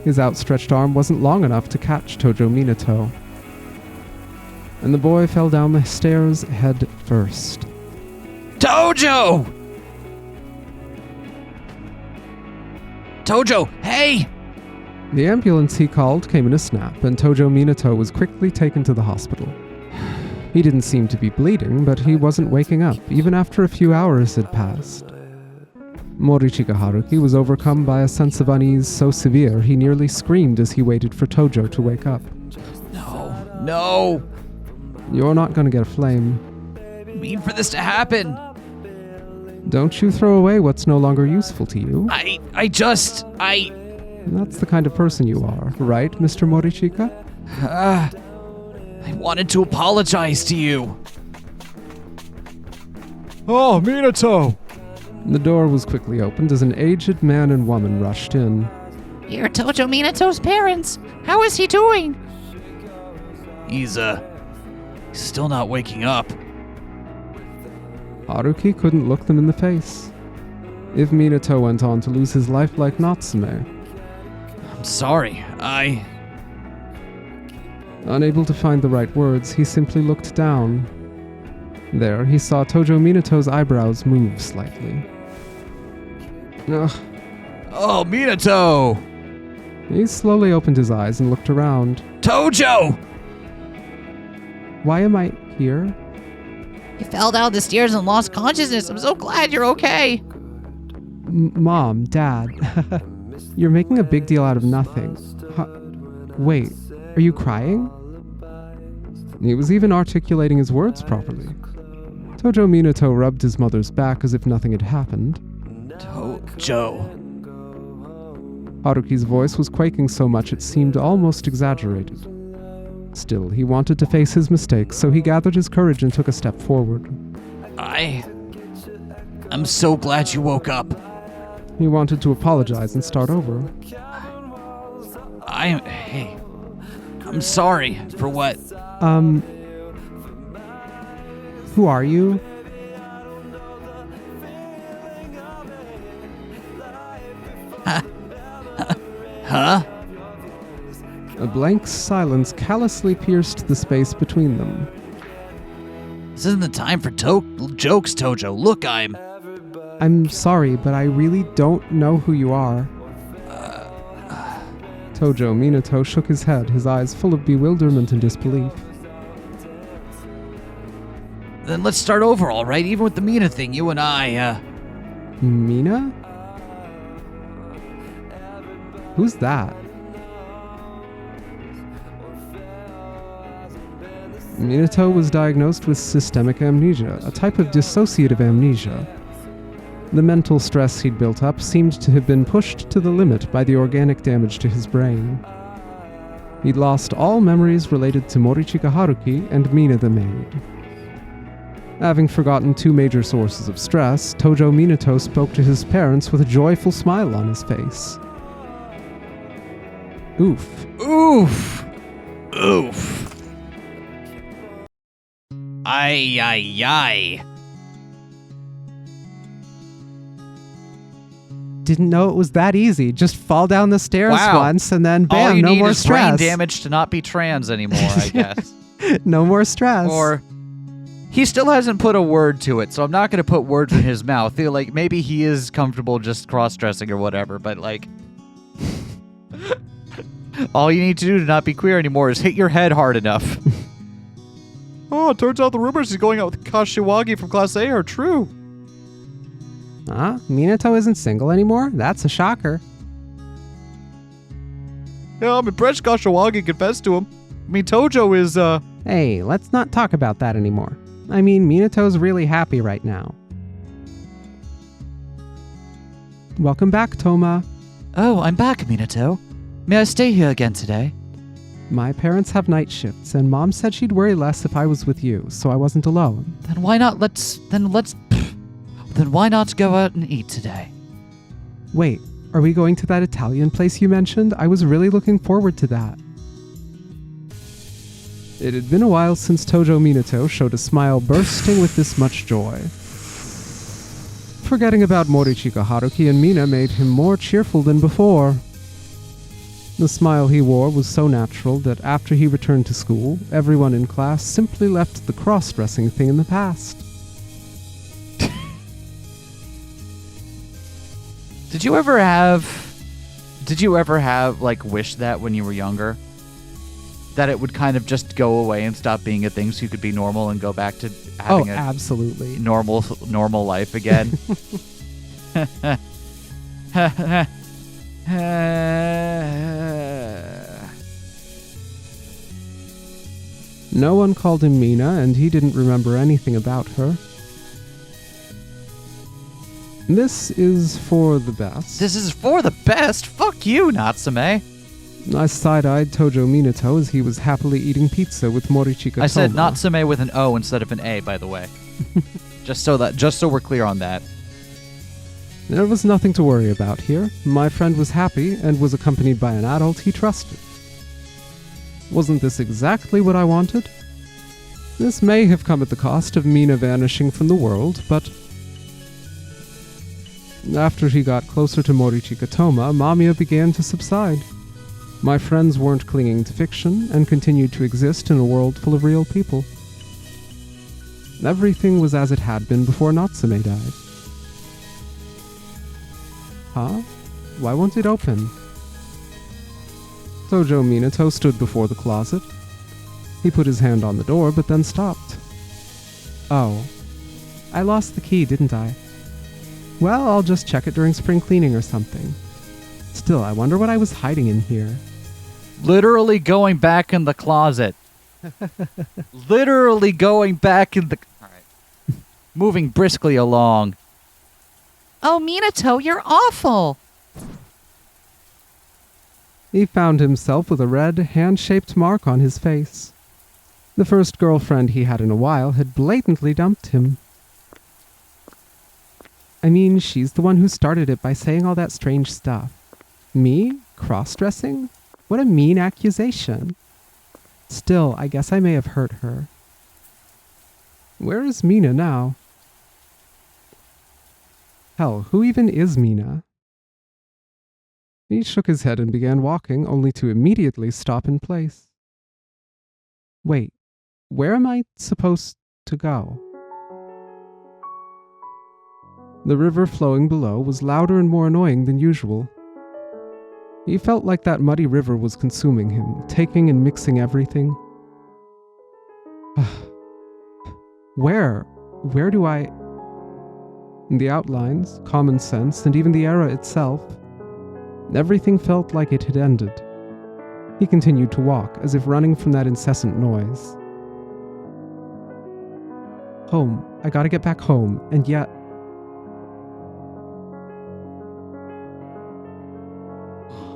His outstretched arm wasn't long enough to catch Tojo Minato, and the boy fell down the stairs head first. Tojo! Tojo, hey! The ambulance he called came in a snap, and Tojo Minato was quickly taken to the hospital. He didn't seem to be bleeding, but he wasn't waking up, even after a few hours had passed. Morichika Haruki was overcome by a sense of unease so severe he nearly screamed as he waited for Tojo to wake up. No! You're not gonna get a flame. I mean for this to happen. Don't you throw away what's no longer useful to you. That's the kind of person you are, right, Mr. Morichika? I wanted to apologize to you. Oh, Minato! The door was quickly opened as an aged man and woman rushed in. You're Tojo Minato's parents. How is he doing? He's still not waking up. Haruki couldn't look them in the face. If Minato went on to lose his life like Natsume. I'm sorry, Unable to find the right words, he simply looked down. There, he saw Tojo Minato's eyebrows move slightly. Ugh. Oh, Minato! He slowly opened his eyes and looked around. Tojo! Why am I here? You fell down the stairs and lost consciousness. I'm so glad you're okay. Mom, Dad, you're making a big deal out of nothing. Wait, are you crying? He was even articulating his words properly. Tojo Minato rubbed his mother's back as if nothing had happened. Tojo. Haruki's voice was quaking so much it seemed almost exaggerated. Still, he wanted to face his mistakes, so he gathered his courage and took a step forward. I'm so glad you woke up. He wanted to apologize and start over. I'm sorry for what? Who are you? Huh? A blank silence callously pierced the space between them. This isn't the time for jokes, Tojo. Look, I'm sorry, but I really don't know who you are. Tojo Minato shook his head, his eyes full of bewilderment and disbelief. Then let's start over, all right? Even with the Mina thing, you and I, Mina? Who's that? Minato was diagnosed with systemic amnesia, a type of dissociative amnesia. The mental stress he'd built up seemed to have been pushed to the limit by the organic damage to his brain. He'd lost all memories related to Morichika Haruki and Mina the maid. Having forgotten two major sources of stress, Tojo Minato spoke to his parents with a joyful smile on his face. Oof. Oof. Oof. Ay, ay, ay. Didn't know it was that easy. Just fall down the stairs Wow. once and then All bam, you no need more is brain stress. damage to not be trans anymore, I guess. No more stress. Or he still hasn't put a word to it, so I'm not going to put words in his mouth. Feel like maybe he is comfortable just cross-dressing or whatever, but like all you need to do to not be queer anymore is hit your head hard enough. Oh, it turns out the rumors he's going out with Kashiwagi from Class A are true. Huh? Minato isn't single anymore? That's a shocker. Yeah, I'm impressed Kashiwagi confessed to him. I mean, Tojo is, Hey, let's not talk about that anymore. I mean, Minato's really happy right now. Welcome back, Toma. Oh, I'm back, Minato. May I stay here again today? My parents have night shifts, and Mom said she'd worry less if I was with you, so I wasn't alone. Then why not Then why not go out and eat today? Wait, are we going to that Italian place you mentioned? I was really looking forward to that. It had been a while since Tojo Minato showed a smile bursting with this much joy. Forgetting about Morichika Haruki and Mina made him more cheerful than before. The smile he wore was so natural that after he returned to school, everyone in class simply left the cross-dressing thing in the past. Did you ever have like wish that when you were younger? That it would kind of just go away and stop being a thing so you could be normal and go back to having a absolutely. normal life again? No one called him Mina, and he didn't remember anything about her. This is for the best. This is for the best? Fuck you, Natsume. I side-eyed Tojo Minato as he was happily eating pizza with Morichika I said Toma. Natsume with an O instead of an A, by the way. just so we're clear on that. There was nothing to worry about here. My friend was happy and was accompanied by an adult he trusted. Wasn't this exactly what I wanted? This may have come at the cost of Mina vanishing from the world, but after he got closer to Morichika Toma, MAMIYA began to subside. My friends weren't clinging to fiction and continued to exist in a world full of real people. Everything was as it had been before Natsume died. Huh? Why won't it open? Tojo Minato stood before the closet. He put his hand on the door, but then stopped. Oh. I lost the key, didn't I? Well, I'll just check it during spring cleaning or something. Still, I wonder what I was hiding in here. Literally going back in the closet. Literally going back in the... Alright. Moving briskly along. Oh, Minato, you're awful. He found himself with a red, hand-shaped mark on his face. The first girlfriend he had in a while had blatantly dumped him. I mean, she's the one who started it by saying all that strange stuff. Me? Cross-dressing? What a mean accusation. Still, I guess I may have hurt her. Where is Mina now? Hell, who even is Mina? He shook his head and began walking, only to immediately stop in place. Wait, where am I supposed to go? The river flowing below was louder and more annoying than usual. He felt like that muddy river was consuming him, taking and mixing everything. Where do I... The outlines, common sense, and even the era itself, everything felt like it had ended. He continued to walk, as if running from that incessant noise. Home. I gotta get back home. And yet,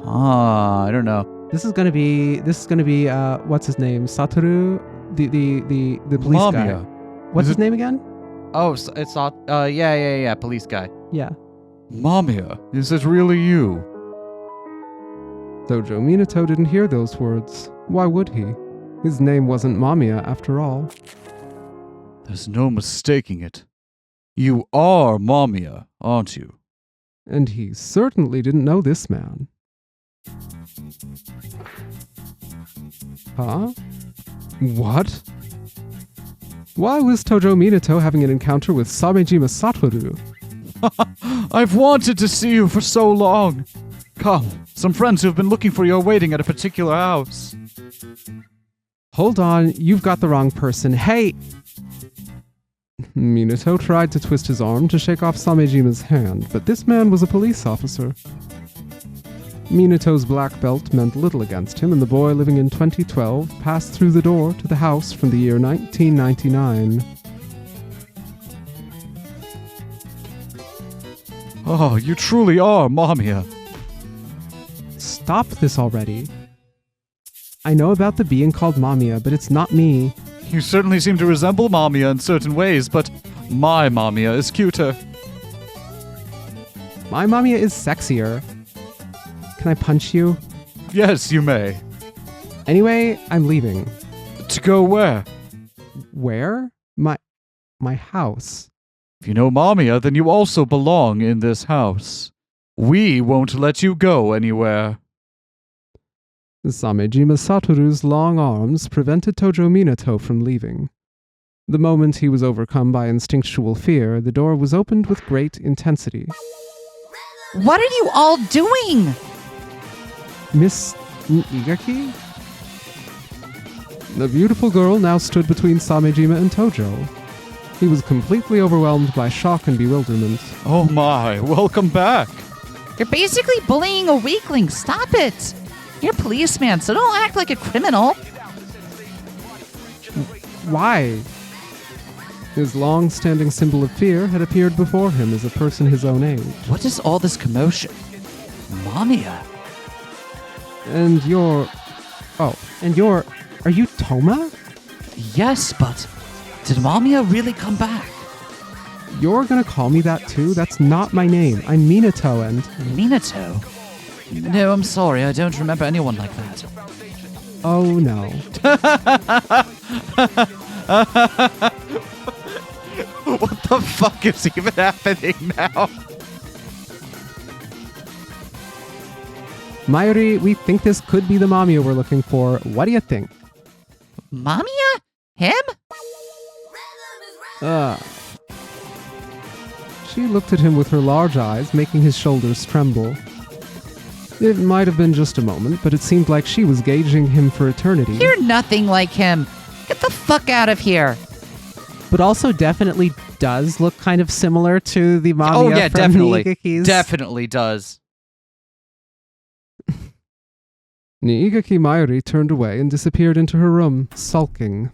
I don't know. this is gonna be what's his name? Satoru, the police guy. Mamiya. What's Is his name again? Oh, it's not. Yeah. Police guy. Yeah. Mamiya, is it really you? Dojo Minato didn't hear those words. Why would he? His name wasn't Mamiya after all. There's no mistaking it. You are Mamiya, aren't you? And he certainly didn't know this man. Huh? What? Why was Tojo Minato having an encounter with Samejima Satoru? I've wanted to see you for so long. Come, some friends who've been looking for you are waiting at a particular house. Hold on, you've got the wrong person. Hey! Minato tried to twist his arm to shake off Samejima's hand, but this man was a police officer. Minato's black belt meant little against him, and the boy living in 2012 passed through the door to the house from the year 1999. Oh, you truly are Mamiya. Stop this already. I know about the being called Mamiya, but it's not me. You certainly seem to resemble Mamiya in certain ways, but my Mamiya is cuter. My Mamiya is sexier. Can I punch you? Yes, you may. Anyway, I'm leaving. To go where? Where? My house. If you know Mamiya, then you also belong in this house. We won't let you go anywhere. Samejima Satoru's long arms prevented Tojo Minato from leaving. The moment he was overcome by instinctual fear, the door was opened with great intensity. What are you all doing? Miss Igaki? The beautiful girl now stood between Samejima and Tojo. He was completely overwhelmed by shock and bewilderment. Oh my, welcome back. You're basically bullying a weakling. Stop it. You're a policeman, so don't act like a criminal. Why? His long-standing symbol of fear had appeared before him as a person his own age. What is all this commotion? Mamiya. And you're... Are you Toma? Yes, but did Mamiya really come back? You're gonna call me that too? That's not my name. I'm Minato and... Minato? No, I'm sorry. I don't remember anyone like that. Oh no. What the fuck is even happening now? Mayuri, we think this could be the Mamiya we're looking for. What do you think? Mamiya? Him? She looked at him with her large eyes, making his shoulders tremble. It might have been just a moment, but it seemed like she was gauging him for eternity. You're nothing like him. Get the fuck out of here. But also definitely does look kind of similar to the Mamiya Oh yeah, from definitely. Niigaki's. Definitely does. Niigaki Mayuri turned away and disappeared into her room, sulking.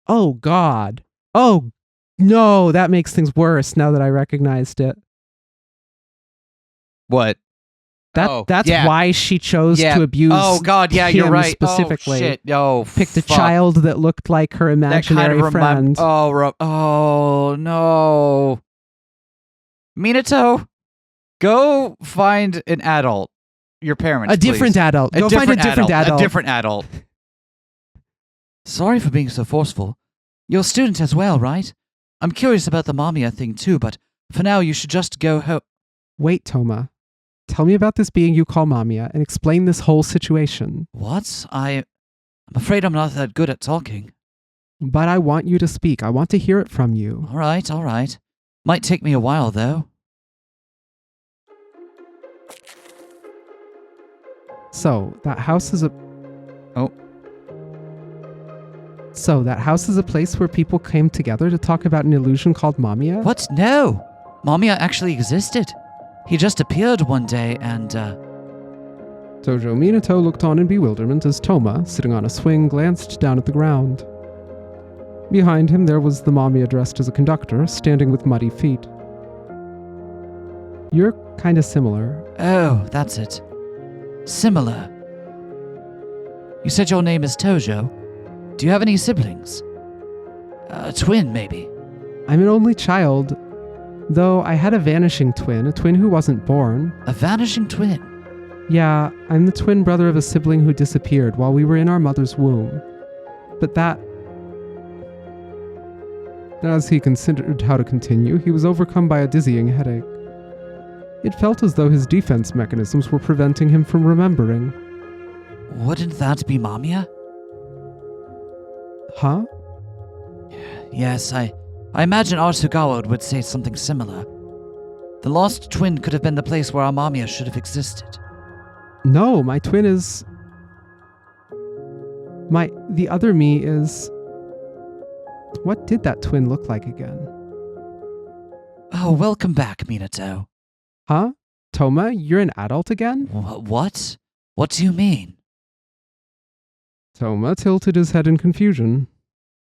Oh God. Oh no, that makes things worse now that I recognized it. What? That's yeah. why she chose to abuse Oh God, yeah, you're him right. specifically. Oh shit. Oh, Picked a fuck. child that looked like her That imaginary kind of friend. Oh no. Minato, go find an adult. Your parents. A different please. adult. Go find a different adult. A different adult. Sorry for being so forceful. You're a student as well, right? I'm curious about the Mamiya thing too, but for now you should just go home. Wait, Toma. Tell me about this being you call Mamiya and explain this whole situation. What? I'm afraid I'm not that good at talking. But I want you to speak. I want to hear it from you. All right. Might take me a while, though. So, that house is a... Oh. So, that house is a place where people came together to talk about an illusion called Mamiya? What? No! Mamiya actually existed. He just appeared one day and, Tojo Minato looked on in bewilderment as Toma, sitting on a swing, glanced down at the ground. Behind him, there was the MAMIYA dressed as a conductor, standing with muddy feet. You're kinda similar. Oh, that's it. Similar. You said your name is Tojo. Do you have any siblings? A twin, maybe? I'm an only child, though I had a vanishing twin, a twin who wasn't born. A vanishing twin? Yeah, I'm the twin brother of a sibling who disappeared while we were in our mother's womb. But that... As he considered how to continue, he was overcome by a dizzying headache. It felt as though his defense mechanisms were preventing him from remembering. Wouldn't that be MAMIYA? Huh? Yes, I imagine Arsugawa would say something similar. The lost twin could have been the place where our MAMIYA should have existed. No, my twin is... The other me is... What did that twin look like again? Oh, welcome back, Minato. Huh? Toma, you're an adult again? What? What do you mean? Toma tilted his head in confusion.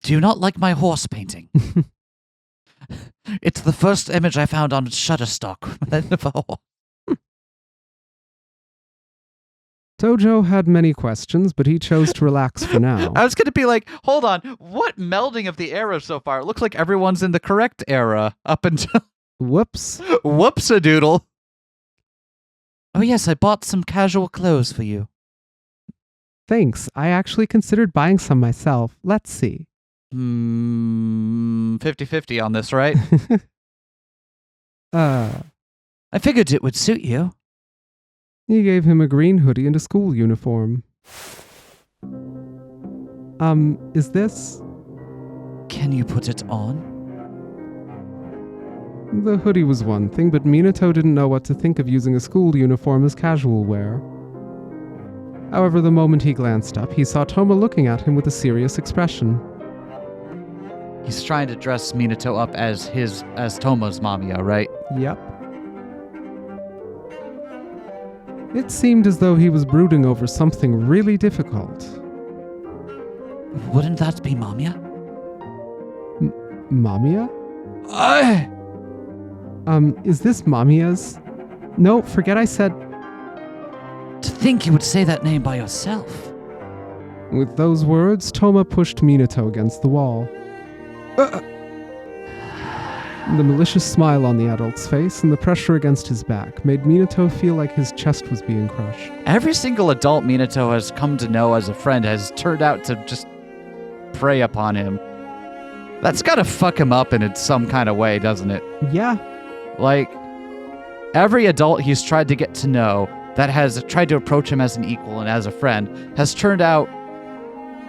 Do you not like my horse painting? It's the first image I found on Shutterstock. Tojo had many questions, but he chose to relax for now. I was going to be like, hold on, what melding of the eras so far? It looks like everyone's in the correct era up until... Whoops. Whoops-a-doodle. Oh yes, I bought some casual clothes for you. Thanks. I actually considered buying some myself. Let's see. 50-50 on this, right? I figured it would suit you. He gave him a green hoodie and a school uniform. Is this? Can you put it on? The hoodie was one thing, but Minato didn't know what to think of using a school uniform as casual wear. However, the moment he glanced up, he saw Toma looking at him with a serious expression. He's trying to dress Minato up as Toma's MAMIYA, right? Yep. It seemed as though he was brooding over something really difficult. Wouldn't that be MAMIYA? MAMIYA? Is this MAMIYA's? No, forget I said... To think you would say that name by yourself. With those words, Toma pushed Minato against the wall. The malicious smile on the adult's face and the pressure against his back made Minato feel like his chest was being crushed. Every single adult Minato has come to know as a friend has turned out to just prey upon him. That's gotta fuck him up in some kind of way, doesn't it? Yeah. Like, every adult he's tried to get to know that has tried to approach him as an equal and as a friend has turned out,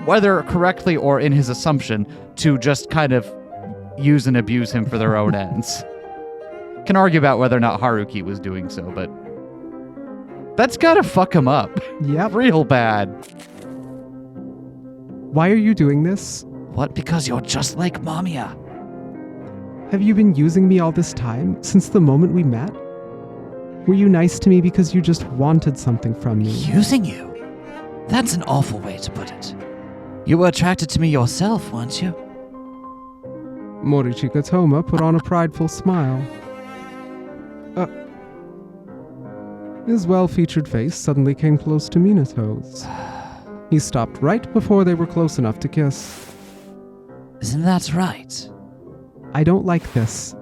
whether correctly or in his assumption, to just kind of use and abuse him for their own ends. Can argue about whether or not Haruki was doing so, but that's gotta fuck him up. Yep. Real bad. Why are you doing this? What? Because you're just like MAMIYA. Have you been using me all this time, since the moment we met? Were you nice to me because you just wanted something from me? Using you? That's an awful way to put it. You were attracted to me yourself, weren't you? Morichika Toma put on a prideful smile. His well-featured face suddenly came close to Minato's. He stopped right before they were close enough to kiss. Isn't that right? I don't like this.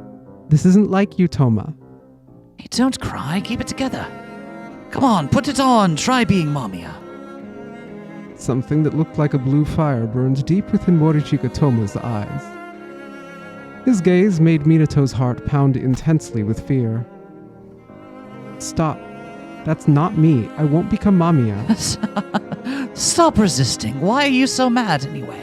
This isn't like you, Toma. Hey, don't cry. Keep it together. Come on, put it on. Try being MAMIYA. Something that looked like a blue fire burned deep within Morichika Toma's eyes. His gaze made Minato's heart pound intensely with fear. Stop. That's not me. I won't become MAMIYA. Stop resisting. Why are you so mad anyway?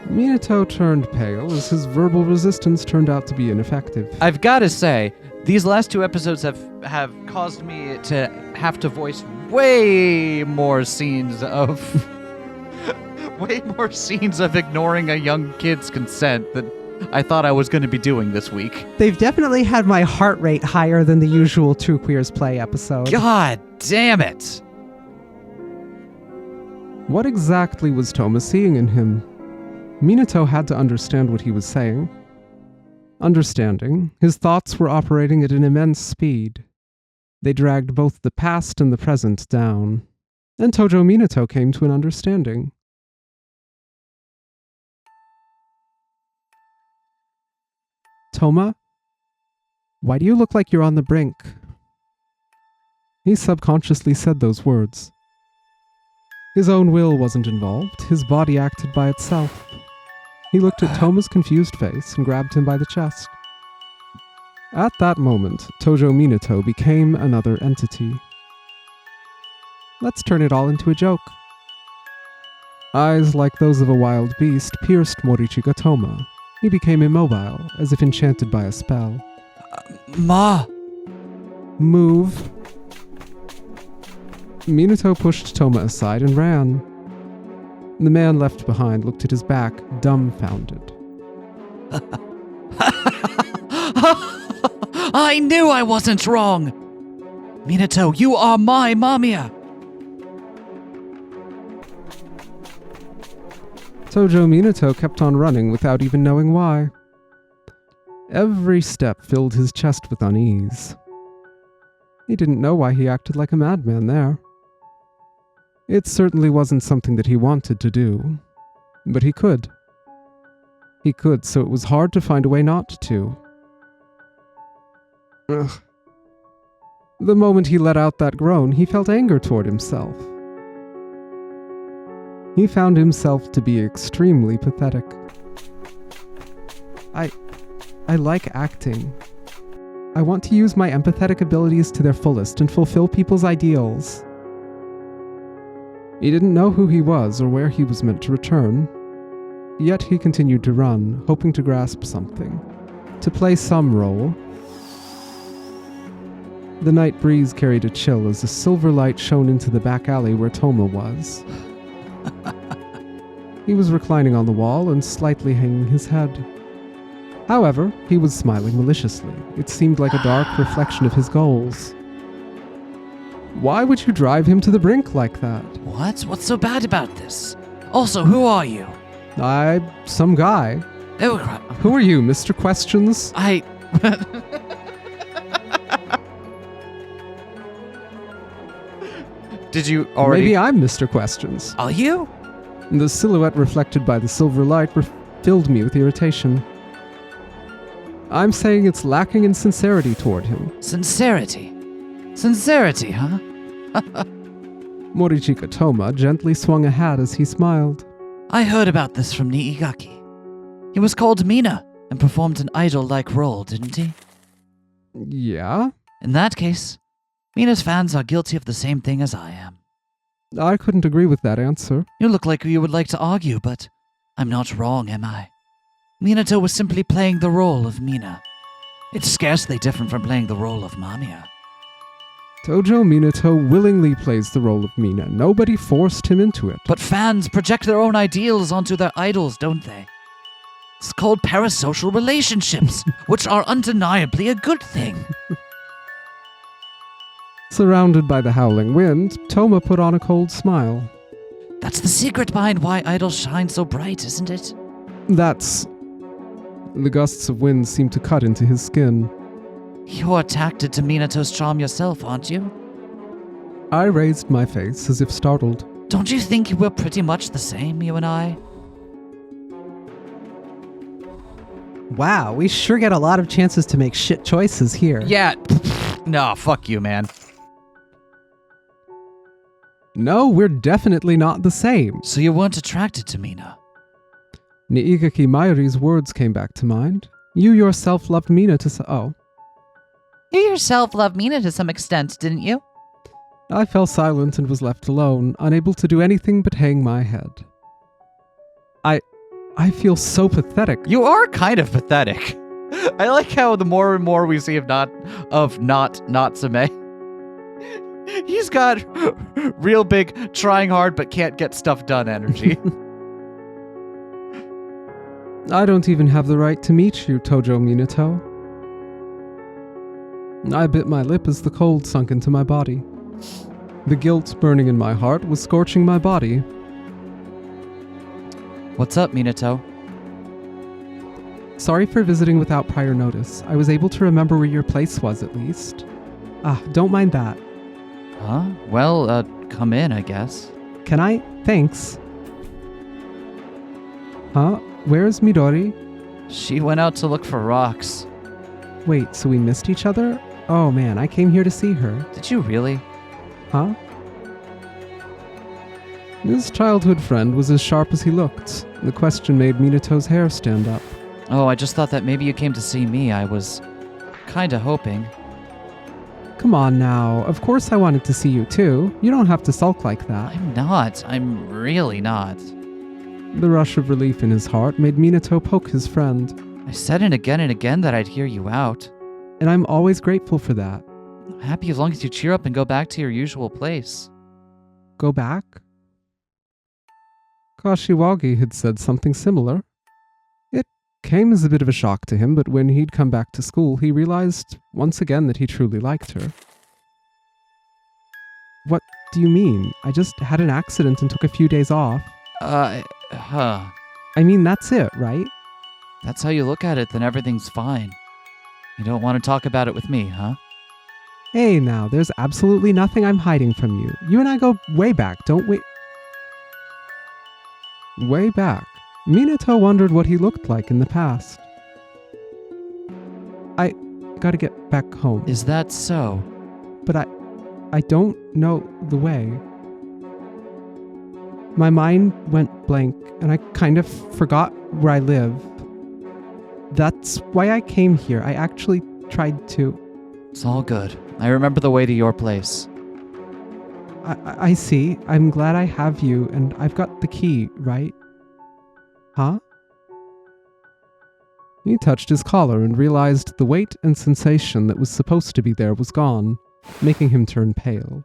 Minato turned pale as his verbal resistance turned out to be ineffective. I've gotta say, these last two episodes have caused me to have to voice way more scenes of ignoring a young kid's consent than I thought I was going to be doing this week. They've definitely had my heart rate higher than the usual Two Queers Play episode. God damn it. What exactly was Toma seeing in him? Minato had to understand what he was saying. Understanding, his thoughts were operating at an immense speed. They dragged both the past and the present down. And Tojo Minato came to an understanding. Toma, why do you look like you're on the brink? He subconsciously said those words. His own will wasn't involved, his body acted by itself. He looked at Toma's confused face and grabbed him by the chest. At that moment, Tojo Minato became another entity. Let's turn it all into a joke. Eyes like those of a wild beast pierced Morichika Toma. He became immobile, as if enchanted by a spell. Ma! Move. Minato pushed Toma aside and ran. The man left behind looked at his back, dumbfounded. I knew I wasn't wrong! Minato, you are my MAMIYA! Tojo Minato kept on running without even knowing why. Every step filled his chest with unease. He didn't know why he acted like a madman there. It certainly wasn't something that he wanted to do, but he could. He could, so it was hard to find a way not to. Ugh. The moment he let out that groan, he felt anger toward himself. He found himself to be extremely pathetic. I like acting. I want to use my empathetic abilities to their fullest and fulfill people's ideals. He didn't know who he was or where he was meant to return. Yet he continued to run, hoping to grasp something, to play some role. The night breeze carried a chill as a silver light shone into the back alley where Toma was. He was reclining on the wall and slightly hanging his head. However, he was smiling maliciously. It seemed like a dark reflection of his goals. Why would you drive him to the brink like that? What? What's so bad about this? Also, who are you? Some guy. Oh, crap. Who are you, Mr. Questions? Did you already? Maybe I'm Mr. Questions. Are you? The silhouette reflected by the silver light filled me with irritation. I'm saying it's lacking in sincerity toward him. Sincerity? Sincerity, huh? Morichika Toma gently swung a hat as he smiled. I heard about this from Niigaki. He was called Mina and performed an idol-like role, didn't he? Yeah? In that case, Mina's fans are guilty of the same thing as I am. I couldn't agree with that answer. You look like you would like to argue, but I'm not wrong, am I? Minato was simply playing the role of Mina. It's scarcely different from playing the role of MAMIYA. Tojo Minato willingly plays the role of Mina. Nobody forced him into it. But fans project their own ideals onto their idols, don't they? It's called parasocial relationships, which are undeniably a good thing. Surrounded by the howling wind, Toma put on a cold smile. That's the secret behind why idols shine so bright, isn't it? That's... The gusts of wind seemed to cut into his skin. You're attracted to Minato's charm yourself, aren't you? I raised my face as if startled. Don't you think we're pretty much the same, you and I? Wow, we sure get a lot of chances to make shit choices here. Yeah. No, fuck you, man. No, we're definitely not the same. So you weren't attracted to Mina? Niigaki Mayuri's words came back to mind. You yourself loved Mina to oh. You yourself loved Mina to some extent, didn't you? I fell silent and was left alone, unable to do anything but hang my head. I feel so pathetic. You are kind of pathetic. I like how the more and more we see of Natsume, he's got real big trying hard but can't get stuff done energy. I don't even have the right to meet you, Tojo Minato. I bit my lip as the cold sunk into my body. The guilt burning in my heart was scorching my body. What's up, Minato? Sorry for visiting without prior notice. I was able to remember where your place was, at least. Don't mind that. Huh? Well, come in, I guess. Can I? Thanks. Huh? Where's Midori? She went out to look for rocks. Wait, so we missed each other? Oh man, I came here to see her. Did you really? Huh? His childhood friend was as sharp as he looked. The question made Minato's hair stand up. Oh, I just thought that maybe you came to see me. I was kinda hoping. Come on now, of course I wanted to see you too. You don't have to sulk like that. I'm not. I'm really not. The rush of relief in his heart made Minato poke his friend. I said it again and again that I'd hear you out. And I'm always grateful for that. I'm happy as long as you cheer up and go back to your usual place. Go back? Kashiwagi had said something similar. It came as a bit of a shock to him, but when he'd come back to school, he realized once again that he truly liked her. What do you mean? I just had an accident and took a few days off. Huh. I mean, that's it, right? That's how you look at it, then everything's fine. You don't want to talk about it with me, huh? Hey now, there's absolutely nothing I'm hiding from you. You and I go way back, don't we? Way back. Minato wondered what he looked like in the past. I gotta get back home. Is that so? But I don't know the way. My mind went blank and I kind of forgot where I live. That's why I came here. I actually tried to. It's all good. I remember the way to your place. I see. I'm glad I have you and I've got the key, right? Huh? He touched his collar and realized the weight and sensation that was supposed to be there was gone, making him turn pale.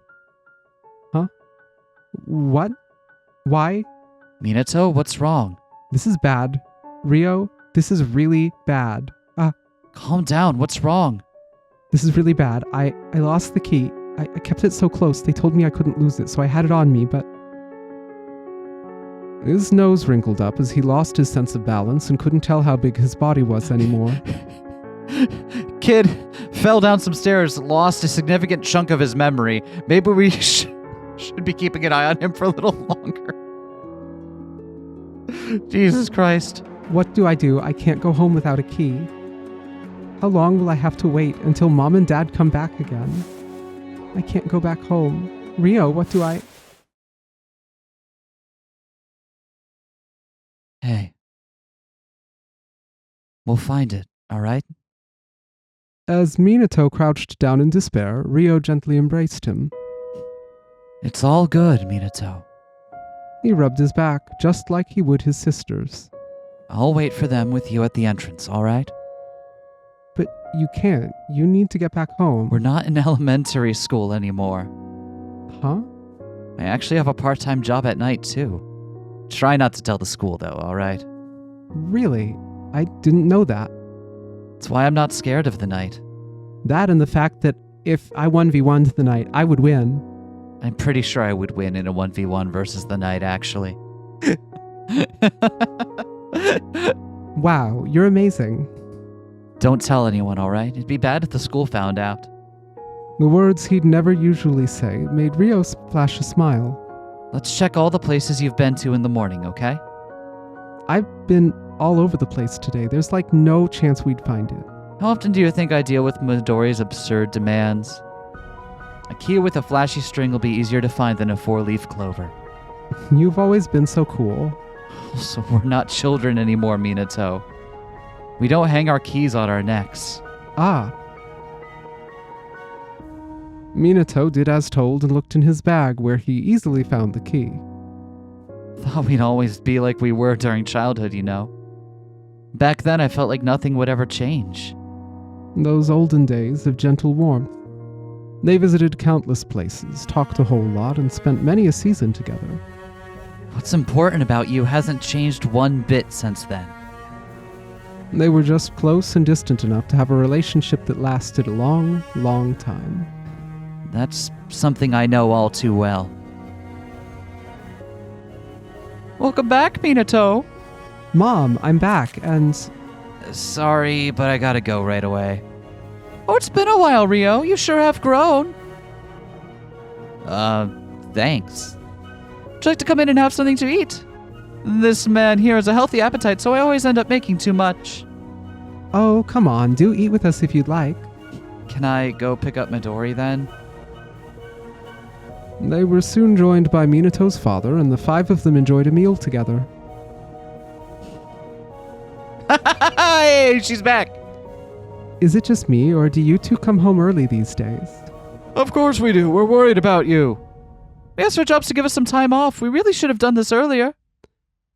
Huh? What? Why? Minato, what's wrong? This is bad. Rio, this is really bad. Calm down, what's wrong? This is really bad. I lost the key. I kept it so close. They told me I couldn't lose it, so I had it on me, but... His nose wrinkled up as he lost his sense of balance and couldn't tell how big his body was anymore. Kid fell down some stairs, lost a significant chunk of his memory. Maybe we should be keeping an eye on him for a little longer. Jesus Christ. What do? I can't go home without a key. How long will I have to wait until Mom and Dad come back again? I can't go back home. Rio, what do I... Hey. We'll find it, alright? As Minato crouched down in despair, Rio gently embraced him. It's all good, Minato. He rubbed his back, just like he would his sisters. I'll wait for them with you at the entrance, alright? But you can't. You need to get back home. We're not in elementary school anymore. Huh? I actually have a part-time job at night, too. Try not to tell the school, though, alright? Really? I didn't know that. That's why I'm not scared of the night. That and the fact that if I 1v1'd the night, I would win. I'm pretty sure I would win in a 1v1 versus the night, actually. Wow, you're amazing. Don't tell anyone, alright? It'd be bad if the school found out. The words he'd never usually say made Rio flash a smile. Let's check all the places you've been to in the morning, okay? I've been all over the place today. There's like no chance we'd find it. How often do you think I deal with Midori's absurd demands? A key with a flashy string will be easier to find than a 4-leaf clover. You've always been so cool. So we're not children anymore, Minato. We don't hang our keys on our necks. Ah. Minato did as told and looked in his bag where he easily found the key. Thought we'd always be like we were during childhood, you know. Back then I felt like nothing would ever change. Those olden days of gentle warmth. They visited countless places, talked a whole lot, and spent many a season together. What's important about you hasn't changed one bit since then. They were just close and distant enough to have a relationship that lasted a long, long time. That's something I know all too well. Welcome back, Minato. Mom, I'm back, and... Sorry, but I gotta go right away. Oh, it's been a while, Rio. You sure have grown. Thanks. Would you like to come in and have something to eat? This man here has a healthy appetite, so I always end up making too much. Oh, come on, do eat with us if you'd like. Can I go pick up Midori then? They were soon joined by Minato's father, and the 5 of them enjoyed a meal together. Hey, she's back! Is it just me, or do you two come home early these days? Of course we do. We're worried about you. We asked our jobs to give us some time off. We really should have done this earlier.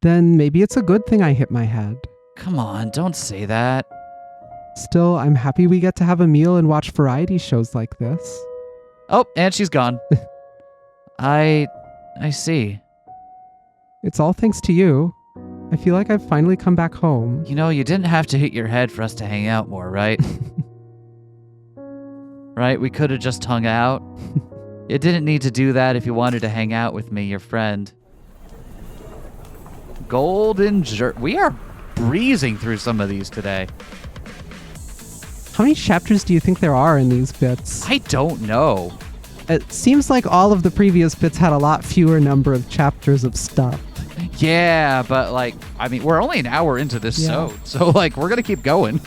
Then maybe it's a good thing I hit my head. Come on, don't say that. Still, I'm happy we get to have a meal and watch variety shows like this. Oh, and she's gone. I see. It's all thanks to you. I feel like I've finally come back home. You know, you didn't have to hit your head for us to hang out more, right? Right? We could have just hung out. You didn't need to do that if you wanted to hang out with me, your friend. Golden We are breezing through some of these today. How many chapters do you think there are in these bits? I don't know. It seems like all of the previous bits had a lot fewer number of chapters of stuff. Yeah, but like, I mean, we're only an hour into this so like, we're gonna keep going.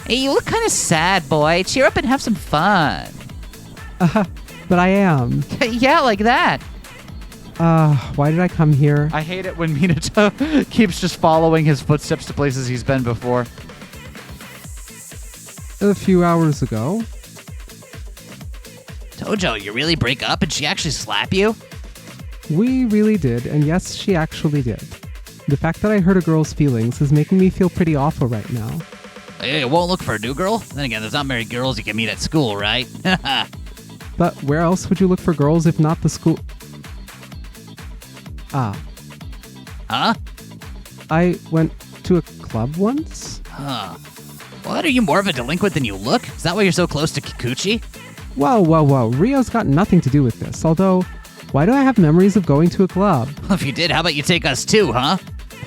Hey, you look kind of sad, boy. Cheer up and have some fun. But I am. Yeah, like that. Why did I come here? I hate it when Minato keeps just following his footsteps to places he's been before. A few hours ago, Tojo, you really break up and she actually slap you? we really did, and yes, she actually did. The fact that I hurt a girl's feelings is making me feel pretty awful right now. Hey, you won't look for a new girl? Then again, there's not many girls you can meet at school, right? But where else would you look for girls if not the school? Huh? I went to a club once? Huh. What, are you more of a delinquent than you look? Is that why you're so close to Kikuchi? Whoa. Rio's got nothing to do with this, although, why do I have memories of going to a club? If you did, how about you take us too, huh?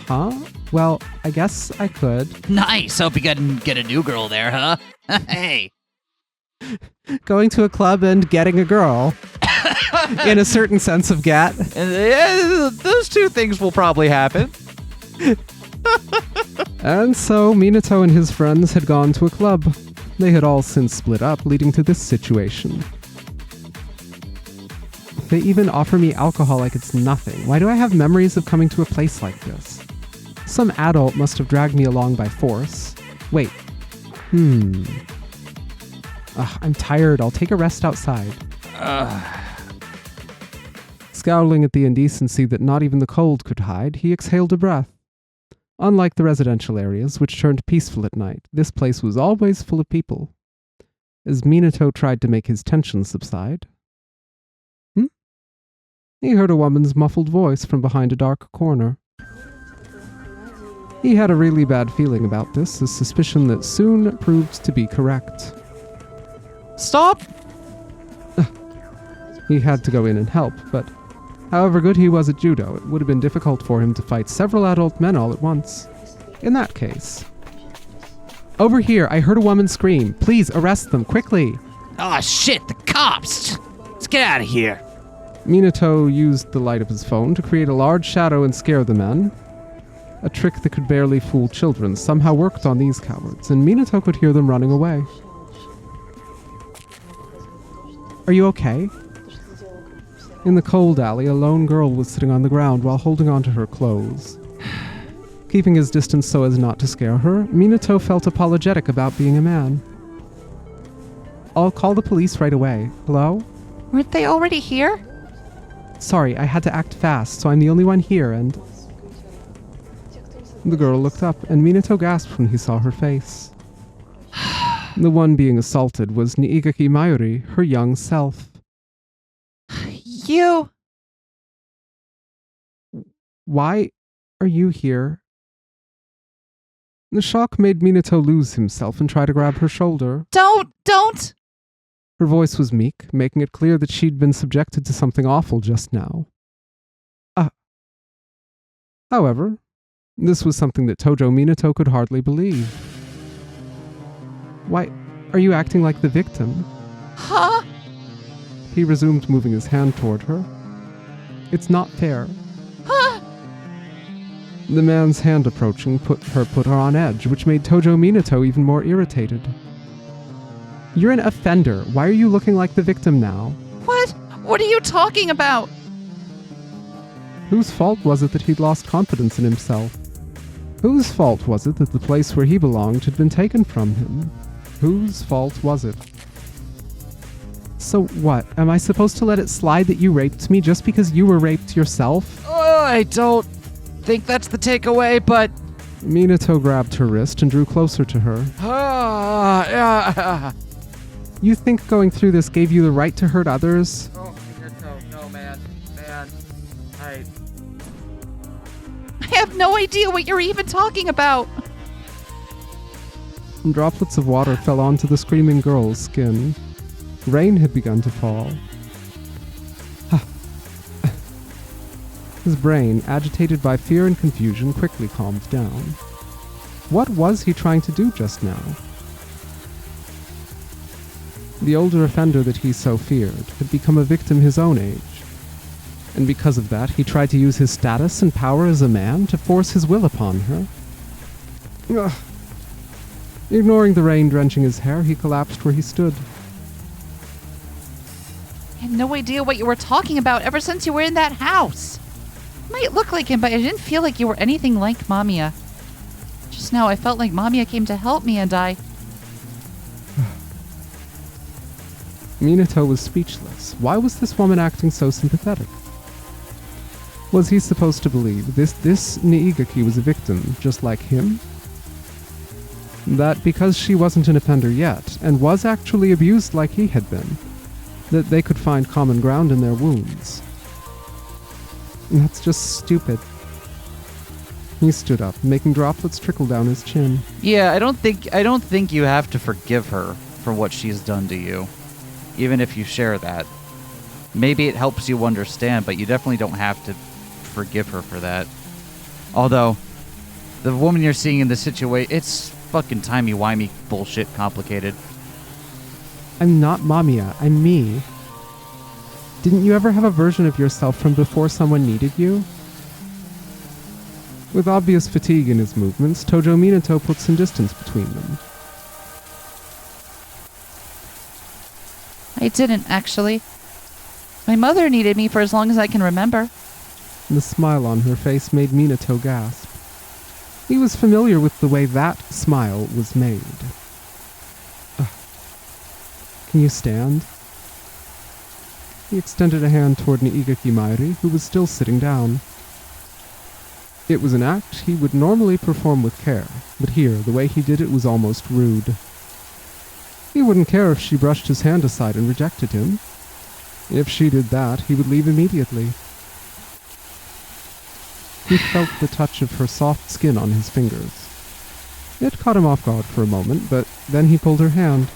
Huh? Well, I guess I could. Nice. Hope you can get a new girl there, huh? Hey. Going to a club and getting a girl. In a certain sense of get. And those two things will probably happen. And so, Minato and his friends had gone to a club. They had all since split up, leading to this situation. They even offer me alcohol like it's nothing. Why do I have memories of coming to a place like this? Some adult must have dragged me along by force. Wait. I'm tired. I'll take a rest outside. Scowling at the indecency that not even the cold could hide, he exhaled a breath. Unlike the residential areas, which turned peaceful at night, this place was always full of people. As Minato tried to make his tension subside, he heard a woman's muffled voice from behind a dark corner. He had a really bad feeling about this, a suspicion that soon proved to be correct. Stop! He had to go in and help, but however good he was at judo, it would have been difficult for him to fight several adult men all at once. In that case... Over here, I heard a woman scream. Please arrest them, quickly! Oh, shit, the cops! Let's get out of here. Minato used the light of his phone to create a large shadow and scare the men. A trick that could barely fool children somehow worked on these cowards, and Minato could hear them running away. Are you okay? In the cold alley, a lone girl was sitting on the ground while holding onto her clothes. Keeping his distance so as not to scare her, Minato felt apologetic about being a man. I'll call the police right away. Hello? Weren't they already here? Sorry, I had to act fast, so I'm the only one here, and... The girl looked up, and Minato gasped when he saw her face. The one being assaulted was Niigaki Mayuri, her young self. You... Why are you here? The shock made Minato lose himself and try to grab her shoulder. Don't! Her voice was meek, making it clear that she'd been subjected to something awful just now. However, This was something that Tojo Minato could hardly believe. Why, are you acting like the victim? Huh? He resumed, moving his hand toward her. It's not fair. Huh? The man's hand approaching put her on edge, which made Tojo Minato even more irritated. You're an offender. Why are you looking like the victim now? What? What are you talking about? Whose fault was it that he'd lost confidence in himself? Whose fault was it that the place where he belonged had been taken from him? Whose fault was it? So what? Am I supposed to let it slide that you raped me just because you were raped yourself? Oh, I don't think that's the takeaway, but... Minato grabbed her wrist and drew closer to her. You think going through this gave you the right to hurt others? Oh, no, man. I have no idea what you're even talking about. Droplets of water fell onto the screaming girl's skin. Rain had begun to fall. His brain, agitated by fear and confusion, quickly calmed down. What was he trying to do just now? The older offender that he so feared had become a victim his own age. And because of that, he tried to use his status and power as a man to force his will upon her. Ugh. Ignoring the rain drenching his hair, he collapsed where he stood. I had no idea what you were talking about ever since you were in that house. You might look like him, but I didn't feel like you were anything like MAMIYA. Just now I felt like MAMIYA came to help me and I... Minato was speechless. Why was this woman acting so sympathetic? Was he supposed to believe this Niigaki was a victim just like him? That because she wasn't an offender yet, and was actually abused like he had been, that they could find common ground in their wounds. That's just stupid. He stood up, making droplets trickle down his chin. Yeah, I don't think you have to forgive her for what she's done to you, even if you share that. Maybe it helps you understand, but you definitely don't have to forgive her for that. Although, the woman you're seeing in the situation, it's fucking timey-wimey bullshit complicated. I'm not MAMIYA, I'm me. Didn't you ever have a version of yourself from before someone needed you? With obvious fatigue in his movements, Tojo Minato put some distance between them. I didn't, actually. My mother needed me for as long as I can remember. The smile on her face made Minato gasp. He was familiar with the way that smile was made. Can you stand? He extended a hand toward Niigaki Mairi, who was still sitting down. It was an act he would normally perform with care, but here, the way he did it was almost rude. He wouldn't care if she brushed his hand aside and rejected him. If she did that, he would leave immediately. He felt the touch of her soft skin on his fingers. It caught him off guard for a moment, but then he pulled her hand.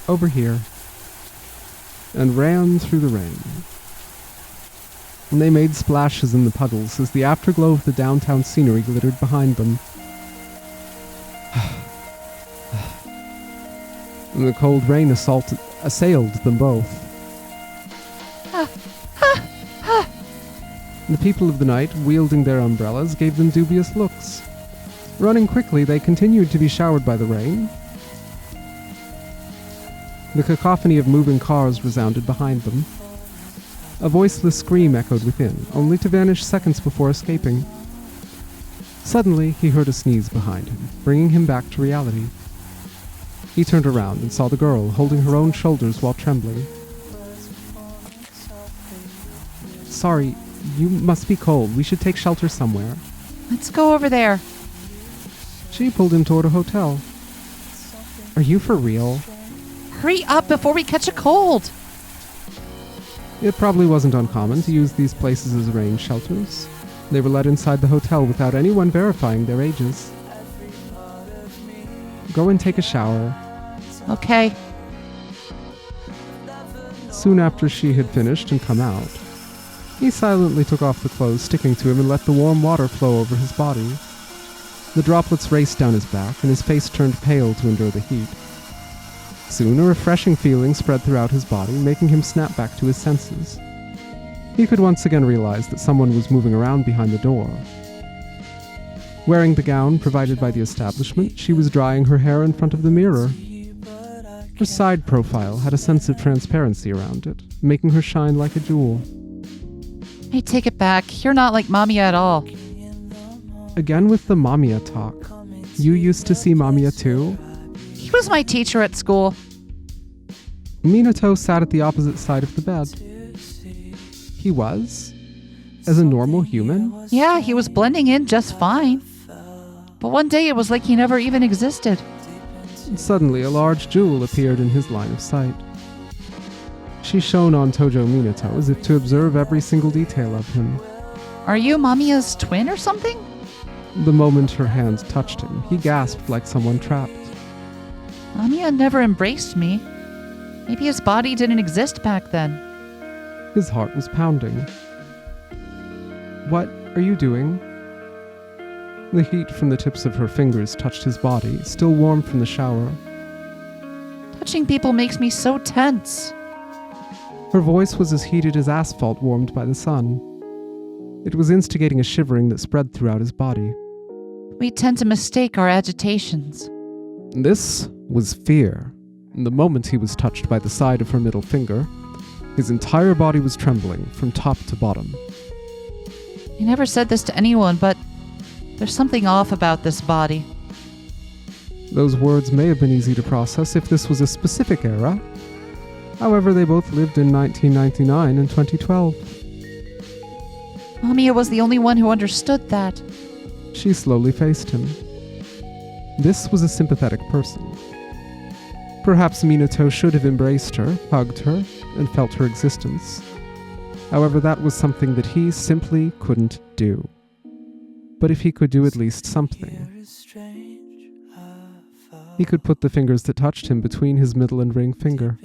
Over here. And ran through the rain. And they made splashes in the puddles as the afterglow of the downtown scenery glittered behind them. And the cold rain assailed them both. The people of the night, wielding their umbrellas, gave them dubious looks. Running quickly, they continued to be showered by the rain. The cacophony of moving cars resounded behind them. A voiceless scream echoed within, only to vanish seconds before escaping. Suddenly, he heard a sneeze behind him, bringing him back to reality. He turned around and saw the girl holding her own shoulders while trembling. Sorry, you must be cold. We should take shelter somewhere. Let's go over there. She pulled him toward a hotel. Are you for real? Hurry up before we catch a cold. It probably wasn't uncommon to use these places as rain shelters. They were let inside the hotel without anyone verifying their ages. Go and take a shower. Okay. Soon after she had finished and come out, He silently took off the clothes sticking to him and let the warm water flow over his body. The droplets raced down his back, and his face turned pale to endure the heat. Soon a refreshing feeling spread throughout his body, making him snap back to his senses. He could once again realize that someone was moving around behind the door. Wearing the gown provided by the establishment, she was drying her hair in front of the mirror. Her side profile had a sense of transparency around it, making her shine like a jewel. I take it back. You're not like Mamiya at all. Again with the Mamiya talk. You used to see Mamiya too? He was my teacher at school. Minato sat at the opposite side of the bed. He was? As a normal human? Yeah, he was blending in just fine. But one day it was like he never even existed. Suddenly, a large jewel appeared in his line of sight. She shone on Tojo Minato as if to observe every single detail of him. Are you Mamiya's twin or something? The moment her hand touched him, he gasped like someone trapped. Mamiya never embraced me. Maybe his body didn't exist back then. His heart was pounding. What are you doing? The heat from the tips of her fingers touched his body, still warm from the shower. Touching people makes me so tense. Her voice was as heated as asphalt warmed by the sun. It was instigating a shivering that spread throughout his body. We tend to mistake our agitations. This was fear. The moment he was touched by the side of her middle finger, his entire body was trembling from top to bottom. I never said this to anyone, but there's something off about this body. Those words may have been easy to process if this was a specific era. However, they both lived in 1999 and 2012. Mamiya was the only one who understood that. She slowly faced him. This was a sympathetic person. Perhaps Minato should have embraced her, hugged her, and felt her existence. However, that was something that he simply couldn't do. But if he could do at least something, he could put the fingers that touched him between his middle and ring finger.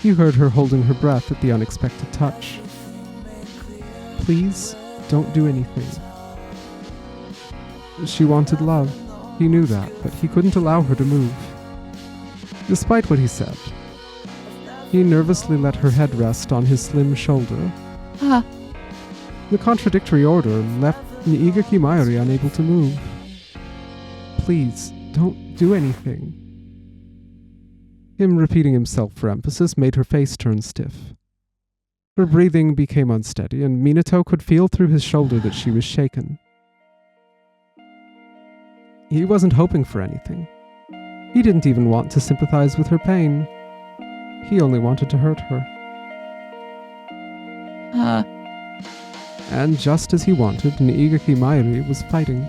He heard her holding her breath at the unexpected touch. Please, don't do anything. She wanted love. He knew that, but he couldn't allow her to move. Despite what he said, he nervously let her head rest on his slim shoulder. The contradictory order left Niigaki Mayuri unable to move. Please, don't do anything. Him repeating himself for emphasis made her face turn stiff. Her breathing became unsteady, and Minato could feel through his shoulder that she was shaken. He wasn't hoping for anything. He didn't even want to sympathize with her pain. He only wanted to hurt her. And just as he wanted, Niigaki Mayuri was fighting.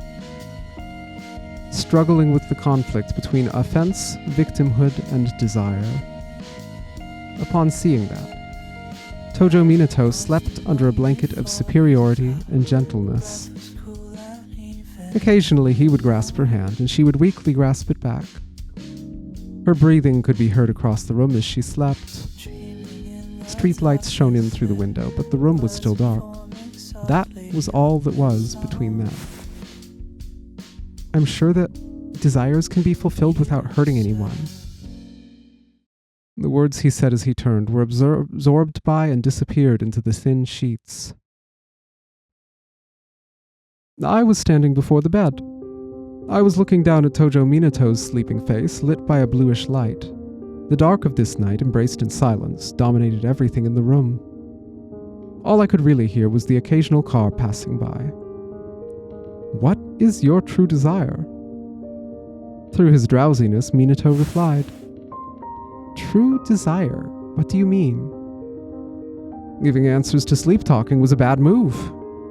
Struggling with the conflict between offense, victimhood, and desire. Upon seeing that, Tojo Minato slept under a blanket of superiority and gentleness. Occasionally he would grasp her hand, and she would weakly grasp it back. Her breathing could be heard across the room as she slept. Street lights shone in through the window, but the room was still dark. That was all that was between them. I'm sure that desires can be fulfilled without hurting anyone. The words he said as he turned were absorbed by and disappeared into the thin sheets. I was standing before the bed. I was looking down at Tojo Minato's sleeping face, lit by a bluish light. The dark of this night, embraced in silence, dominated everything in the room. All I could really hear was the occasional car passing by. What is your true desire? Through his drowsiness, Minato replied, True desire? What do you mean? Giving answers to sleep-talking was a bad move.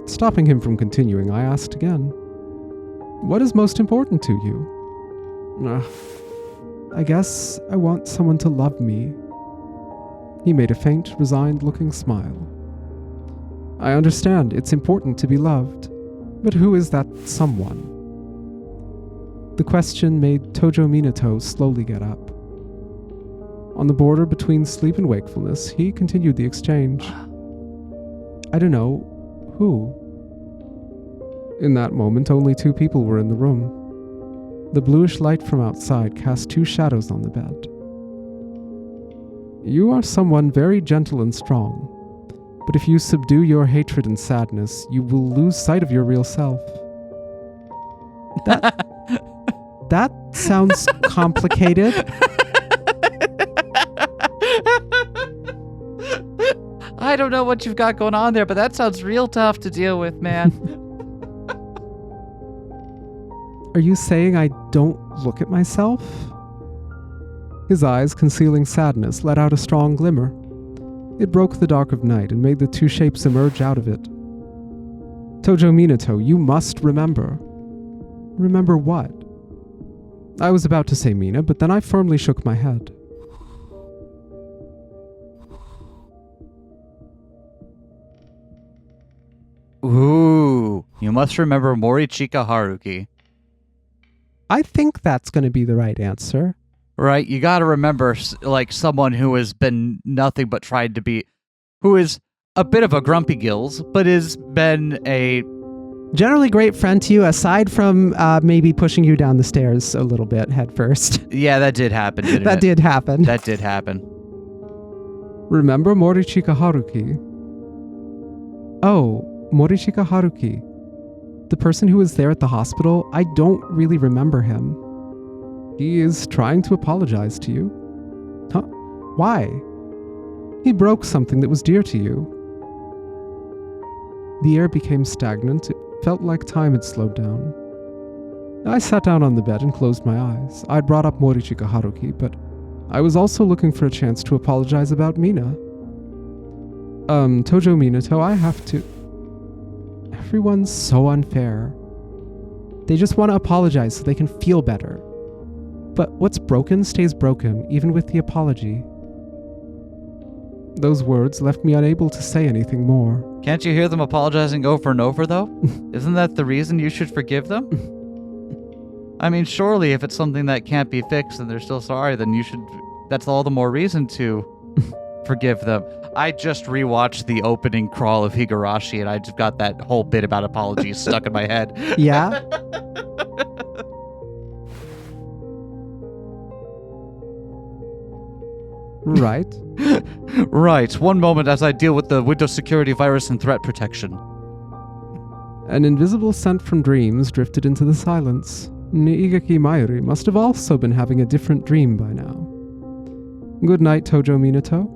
Stopping him from continuing, I asked again, What is most important to you? I guess I want someone to love me. He made a faint, resigned-looking smile. I understand it's important to be loved, but who is that someone? The question made Tojo Minato slowly get up. On the border between sleep and wakefulness, he continued the exchange. I don't know. Who? In that moment, only 2 people were in the room. The bluish light from outside cast 2 shadows on the bed. You are someone very gentle and strong, but if you subdue your hatred and sadness, you will lose sight of your real self. That sounds complicated. I don't know what you've got going on there, but that sounds real tough to deal with, man. Are you saying I don't look at myself? His eyes, concealing sadness, let out a strong glimmer. It broke the dark of night and made the 2 shapes emerge out of it. Tojo Minato, you must remember. Remember what? I was about to say Mina, but then I firmly shook my head. Ooh, you must remember Morichika Haruki. I think that's going to be the right answer. Right, you gotta remember, like, someone who has been nothing but tried to be, who is a bit of a grumpy gills, but has been a... Generally great friend to you, aside from maybe pushing you down the stairs a little bit head first. Yeah, that did happen, didn't That it? did happen. That did happen. Remember Morichika Haruki? Oh, Morichika Haruki. The person who was there at the hospital, I don't really remember him. He is trying to apologize to you. Huh? Why? He broke something that was dear to you. The air became stagnant. It felt like time had slowed down. I sat down on the bed and closed my eyes. I'd brought up Morichika Haruki, but I was also looking for a chance to apologize about Mina. Tojo Minato, I have to... Everyone's so unfair. They just want to apologize so they can feel better. But what's broken stays broken, even with the apology. Those words left me unable to say anything more. Can't you hear them apologizing over and over, though? Isn't that the reason you should forgive them? I mean, surely if it's something that can't be fixed and they're still sorry, then you should... That's all the more reason to forgive them. I just rewatched the opening crawl of Higurashi, and I just got that whole bit about apologies stuck in my head. Yeah? Right? Right. One moment as I deal with the Windows security virus and threat protection. An invisible scent from dreams drifted into the silence. Niigaki Mayuri must have also been having a different dream by now. Good night, Tojo Minato.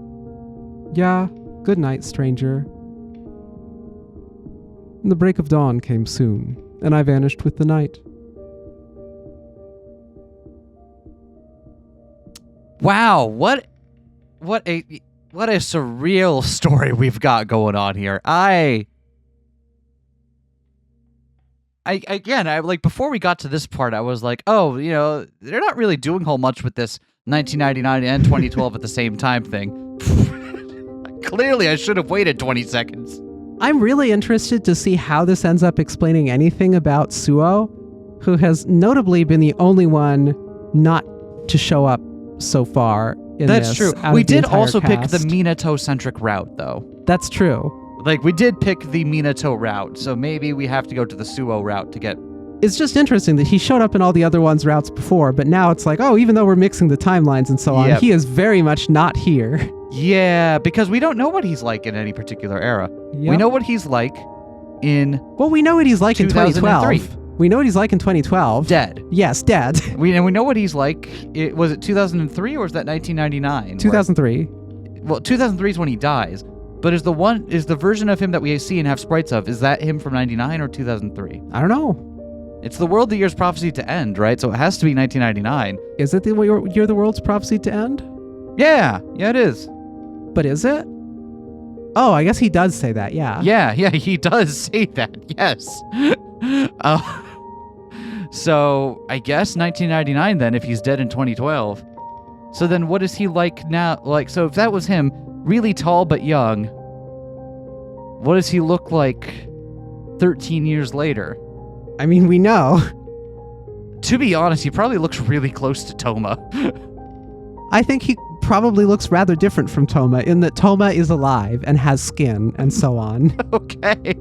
Yeah, good night, stranger. The break of dawn came soon, and I vanished with the night. Wow, what a surreal story we've got going on here. I like, before we got to this part, I was like, oh, you know, they're not really doing whole much with this 1999 and 2012 at the same time thing. Clearly, I should have waited 20 seconds. I'm really interested to see how this ends up explaining anything about Suou, who has notably been the only one not to show up so far in That's this. true. Out We of the did entire also pick the cast. Minato-centric route, though. That's true. Like, we did pick the Minato route, so maybe we have to go to the Suou route to get... It's just interesting that he showed up in all the other ones' routes before, but now it's like, oh, even though we're mixing the timelines and so on, Yep. he is very much not here. Yeah, because we don't know what he's like in any particular era. We Yep. know what he's like in Well, we know what he's like in 2003. 2012. We know what he's like in 2012. Dead. Yes, dead. We know what he's like. Was it 2003 or was that 1999? 2003. Well, 2003 is when he dies. But is the version of him that we see and have sprites of, is that him from 99 or 2003? I don't know. It's the world, the year's prophecy to end, right? So it has to be 1999. Is it the You're the World's Prophecy to End? Yeah, it is. But is it? Oh, I guess he does say that, yeah. Yeah, he does say that. Yes. So I guess 1999 then, if he's dead in 2012. So then what is he like now? Like, so if that was him, really tall but young, what does he look like 13 years later? I mean, we know. To be honest, he probably looks really close to Toma. I think he probably looks rather different from Toma in that Toma is alive and has skin and so on. Okay.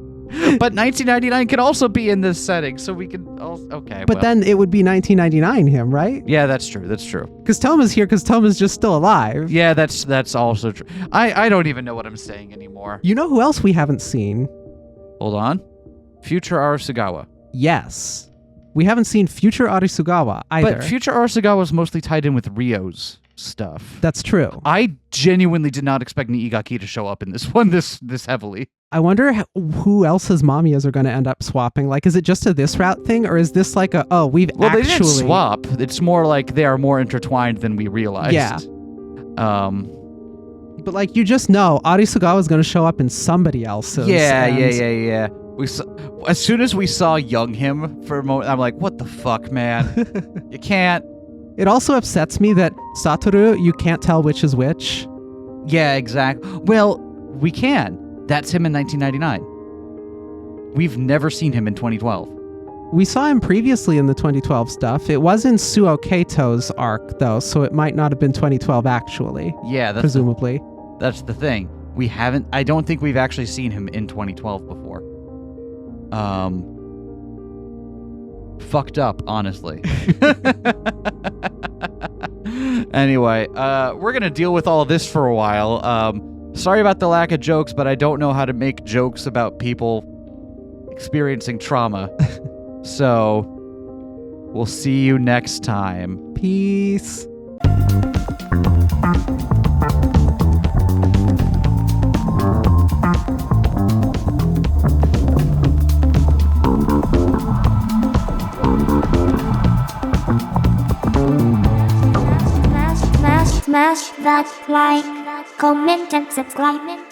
But 1999 could also be in this setting, so we could also... Okay, But then it would be 1999 him, right? Yeah, that's true. That's true. Because Toma's here because Toma's just still alive. Yeah, that's also true. I don't even know what I'm saying anymore. You know who else we haven't seen? Hold on. Future Arasugawa. Yes. We haven't seen future Arisugawa either. But Future Arasugawa is mostly tied in with Ryo's stuff. That's true. I genuinely did not expect Niigaki to show up in this one this heavily. I wonder who else's Mamiyas are going to end up swapping. Like, is it just a this route thing, or is this like a, Well, they didn't swap. It's more like they are more intertwined than we realized. Yeah. But like, you just know Arisugawa is going to show up in somebody else's. Yeah. As soon as we saw young him for a moment, I'm like, what the fuck, man? You can't. It also upsets me that Satoru, you can't tell which is which. Yeah, exactly. Well, we can. That's him in 1999. We've never seen him in 2012. We saw him previously in the 2012 stuff. It was in Suou Keito's arc, though, so it might not have been 2012 actually. Yeah, presumably. That's the thing. We haven't... I don't think we've actually seen him in 2012 before. Fucked up, honestly. Anyway, we're gonna deal with all of this for a while. Sorry about the lack of jokes, but I don't know how to make jokes about people experiencing trauma. So, we'll see you next time. Peace. Smash that like, comment and subscribe.